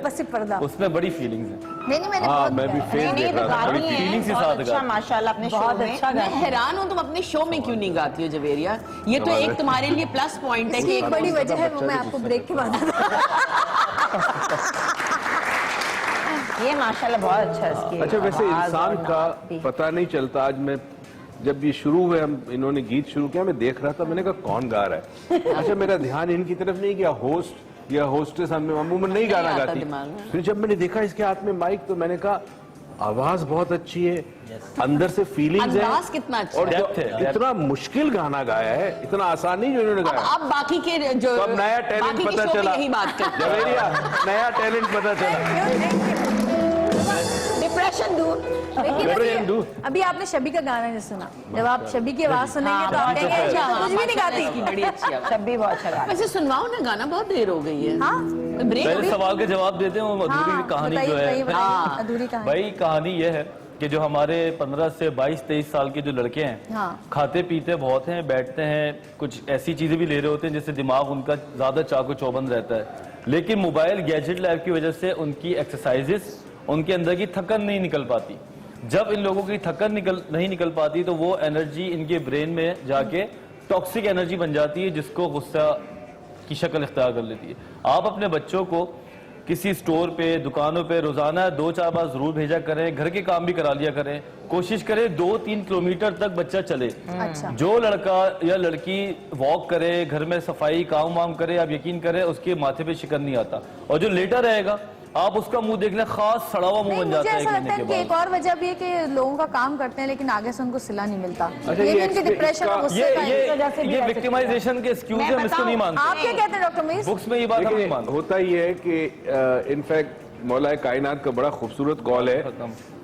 Speaker 8: اس میں بڑی فیلنگز ہیں.
Speaker 1: نہیں میں نے
Speaker 4: میں بھی فیس دیکھ رہا تھا, بڑی
Speaker 8: فیلنگز کے ساتھ
Speaker 9: اچھا ماشاءاللہ اپنے شو میں.
Speaker 7: میں حیران ہوں تم اپنے شو میں کیوں نہیں گاتی ہو جویریہ. یہ تو ایک تمہارے لیے پلس پوائنٹ ہے.
Speaker 1: ایک بڑی وجہ ہے وہ میں آپ کو بریک کے بعد
Speaker 9: یہ ماشاءاللہ بہت اچھا اس کی
Speaker 4: اچھا ویسے
Speaker 9: آواز
Speaker 4: انسان
Speaker 9: اور
Speaker 4: کا
Speaker 9: نعت بھی۔
Speaker 4: پتہ نہیں چلتا. آج میں جب یہ شروع ہوئے انہوں نے گیت شروع کیا میں دیکھ رہا تھا, میں نے کہا کون گا رہا ہے. اچھا میرا دھیان ان کی طرف نہیں گیا, ہوسٹ یا ہوسٹس ہم عموماً نہیں گانا گاتی. پھر جب میں نے دیکھا اس کے ہاتھ میں مائک تو میں نے کہا آواز بہت اچھی ہے, اندر سے فیلنگز ہیں,
Speaker 7: انداز کتنا اچھا
Speaker 4: اور
Speaker 7: ہے.
Speaker 4: جو اتنا مشکل گانا گایا ہے, اتنا آسان نہیں جو انہوں نے
Speaker 7: اب
Speaker 4: گایا.
Speaker 7: آپ باقی کے جو
Speaker 4: تو اب نیا ٹیلنٹ
Speaker 7: باقی کے
Speaker 4: پتا
Speaker 7: شو میں
Speaker 4: چلا,
Speaker 7: یہی بات کرتے ہیں.
Speaker 4: جویریہ نیا ٹیلنٹ پتا چلا.
Speaker 9: ڈپریشن دور.
Speaker 1: لیکن ابھی آپ نے شبی کا گانا نہیں سنا, جب آپ شبی کی آواز سنیں گے تو آپ کہیں گے کچھ بھی نہیں گاتی.
Speaker 7: اس کی بڑی اچھی آواز.
Speaker 9: شبی بہت اچھا گانا.
Speaker 7: ویسے سنواؤ نا گانا, بہت دیر ہو گئی ہے.
Speaker 1: ہاں
Speaker 7: بریک
Speaker 8: پہلے سوال کا جواب دیتے ہیں, وہ ادھوری کہانی جو ہے.
Speaker 1: ادھوری کہانی.
Speaker 8: بھائی کہانی یہ ہے کہ جو ہمارے 15 سے 22-23 سال کے جو لڑکے ہیں, کھاتے پیتے بہت ہیں, بیٹھتے ہیں, کچھ ایسی چیزیں بھی لے رہے ہوتے ہیں جس سے دماغ ان کا زیادہ چاق و چوبند رہتا ہے, لیکن موبائل گیجٹ لائف کی وجہ سے ان کی ایکسرسائزز, ان کے اندر کی تھکن نہیں نکل پاتی. جب ان لوگوں کی تھکن نہیں نکل پاتی تو وہ انرجی ان کے برین میں جا کے ٹاکسک انرجی بن جاتی ہے, جس کو غصہ کی شکل اختیار کر لیتی ہے. آپ اپنے بچوں کو کسی سٹور پہ, دکانوں پہ روزانہ 2-4 بار ضرور بھیجا کریں, گھر کے کام بھی کرا لیا کریں, کوشش کریں 2-3 کلومیٹر تک بچہ چلے. جو لڑکا یا لڑکی واک کرے, گھر میں صفائی کام وام کرے, آپ یقین کریں اس کے ماتھے پہ شکن نہیں آتا. اور جو لیٹا رہے گا آپ اس کا منہ دیکھ لیں, خاص سڑا ہوا منہ بن جاتا ہے.
Speaker 1: مجھے ایسا لگتا ہے کہ ایک اور وجہ بھی ہے کہ لوگوں کا کام کرتے ہیں لیکن آگے سے ان کو صلہ نہیں ملتا. یہ بھی ان کے ڈپریشن اور غصے کا ہے.
Speaker 8: یہ وکٹمائزیشن کے ایکسکیوز ہیں, ہم اس کو نہیں مانتے.
Speaker 1: آپ کیا کہتے ہیں ڈاکٹر میر؟
Speaker 8: بکس میں یہ بات ہم نہیں مانتے.
Speaker 4: ہوتا یہ ہے کہ انفیکٹ مولا کائنات کا بڑا خوبصورت قول ہے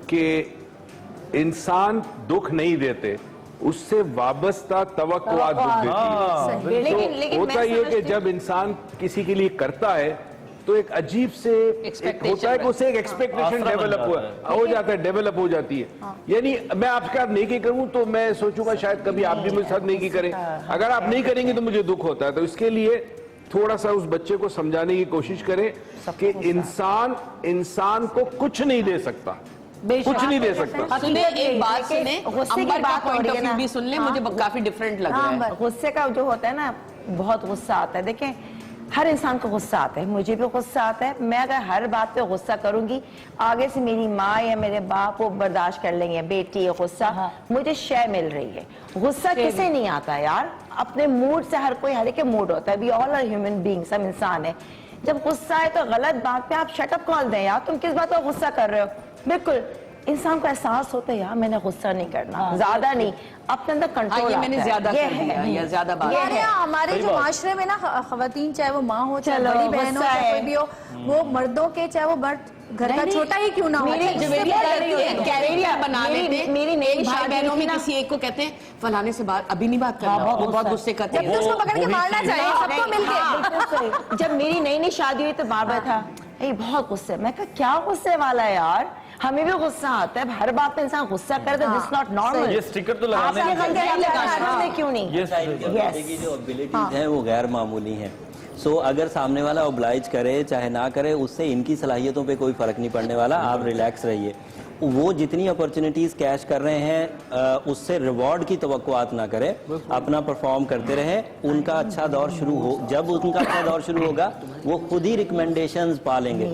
Speaker 4: کہ انسان دکھ نہیں دیتے, اس سے وابستہ توقعات دکھ دیتی ہے. ہوتا یہ کہ جب انسان کسی کے لیے کرتا ہے تو ایک عجیب سے ہوتا ہے کہ اسے ایک ایکسپیکٹیشن ڈیولپ ہو جاتا ہے, ڈیولپ ہو جاتی ہے. یعنی میں آپ کے ساتھ نیکی کروں تو میں سوچوں گا شاید کبھی آپ بھی مجھے ساتھ نیکی کریں, اگر آپ نہیں کریں گے تو مجھے دکھ ہوتا ہے. تو اس کے لیے تھوڑا سا اس بچے کو سمجھانے کی کوشش کریں کہ انسان کو کچھ نہیں دے سکتا, کچھ نہیں دے سکتا.
Speaker 7: سنیں ایک بات سنیں, عمر کا پوائنٹ آف ویو بھی سن لیں, مجھے کافی ڈیفرنٹ لگ رہا ہے.
Speaker 9: غصے کا جو ہوتا ہے نا, بہت غصہ آتا ہے. دیکھیں ہر انسان کو غصہ آتا ہے, مجھے بھی غصہ آتا ہے. میں اگر ہر بات پہ غصہ کروں گی, آگے سے میری ماں یا میرے باپ وہ برداشت کر لیں گے, بیٹی غصہ مجھے شے مل رہی ہے. غصہ کسے نہیں آتا یار, اپنے موڈ سے, ہر کوئی ہر ایک موڈ ہوتا ہے. وی آل آر ہیومن بینگز, ہم انسان ہیں. جب غصہ آئے تو غلط بات پہ آپ شٹ اپ کال دیں یار, تم کس بات پر غصہ کر رہے ہو. بالکل انسان کو احساس ہوتا ہے یار میں نے غصہ نہیں کرنا, زیادہ نہیں, اپنے اندر کنٹرول.
Speaker 7: یہ میں نے زیادہ کر دیا یا زیادہ بات.
Speaker 1: ہمارے جو معاشرے میں نا خواتین, چاہے وہ ماں ہو, چاہے بڑی بہن ہو, چاہے کوئی بھی ہو, وہ مردوں کے, چاہے وہ مرد گھر کا چھوٹا ہی کیوں نہ ہو,
Speaker 7: کیریئر بنا لیتے ہیں. میری بھائی بہنوں میں کسی ایک کو کہتے ہیں فلانے سے بات ابھی نہیں بات کرنا, وہ بہت غصے کرتے ہیں.
Speaker 1: جب اس کو پکڑ کے مارنا چاہیے سب کو مل کے.
Speaker 9: جب میری نئی شادی ہوئی تو بار بار تھا بہت غصے. میں کہا کیا غصے والا ہے یار, ہمیں بھی غصہ آتا ہے, ہر بات پہ انسان غصہ کرتا ہے. This not normal.
Speaker 8: یہ سٹیکر تو لگانے
Speaker 9: کیوں نہیں,
Speaker 3: کی جو ابیلٹیز ہیں وہ غیر معمولی ہیں. سو اگر سامنے والا اوبلائج کرے چاہے نہ کرے, اس سے ان کی صلاحیتوں پہ کوئی فرق نہیں پڑنے والا. آپ ریلیکس رہیے. وہ جتنی اپرچونیٹیز کیش کر رہے ہیں اس سے ریوارڈ کی توقعات نہ کریں, اپنا پرفارم کرتے رہیں. ان کا اچھا دور شروع ہو, جب ان کا اچھا دور شروع ہوگا وہ خود ہی ریکمنڈیشنز پا لیں گے,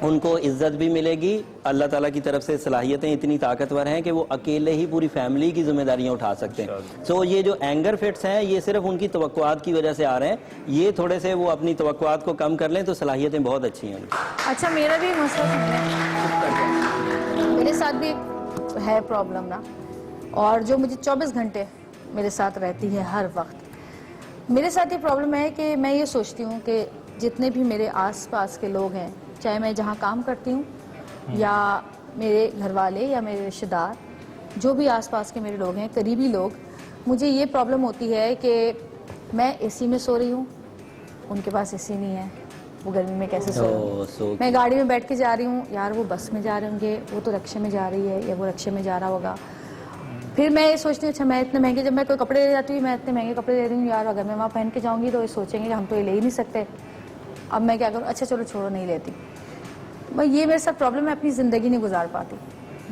Speaker 3: ان کو عزت بھی ملے گی. اللہ تعالیٰ کی طرف سے صلاحیتیں اتنی طاقتور ہیں کہ وہ اکیلے ہی پوری فیملی کی ذمہ داریاں اٹھا سکتے ہیں. سو یہ جو اینگر فٹس ہیں یہ صرف ان کی توقعات کی وجہ سے آ رہے ہیں. یہ تھوڑے سے وہ اپنی توقعات کو کم کر لیں تو صلاحیتیں بہت اچھی ہیں.
Speaker 1: اچھا میرا بھی مسئلہ میرے ساتھ بھی ہے پرابلم نا, اور جو مجھے 24 گھنٹے میرے ساتھ رہتی ہے ہر وقت. میرے ساتھ یہ پرابلم ہے کہ میں یہ سوچتی ہوں کہ جتنے بھی میرے آس پاس کے لوگ ہیں, چاہے میں جہاں کام کرتی ہوں یا میرے گھر والے یا میرے رشتہ دار, جو بھی آس پاس کے میرے لوگ ہیں, قریبی لوگ, مجھے یہ پرابلم ہوتی ہے کہ میں اے سی میں سو رہی ہوں, ان کے پاس اے سی نہیں ہے, وہ گرمی میں کیسے سو. میں گاڑی میں بیٹھ کے جا رہی ہوں, یار وہ بس میں جا رہے ہوں گے, وہ تو رکشے میں جا رہی ہے یا وہ رکشے میں جا رہا ہوگا. پھر میں یہ سوچتی ہوں اچھا میں اتنے مہنگے, جب میں کوئی کپڑے لے جاتی ہوں میں اتنے مہنگے کپڑے لے رہی ہوں, یار اگر میں وہاں پہن کے جاؤں گی تو یہ سوچیں گے کہ ہم تو یہ لے ہی نہیں سکتے, اب میں کیا کروں, اچھا چلو چھوڑو نہیں لیتی. یہ میرے ساتھ پرابلم ہے, اپنی زندگی نہیں گزار پاتی.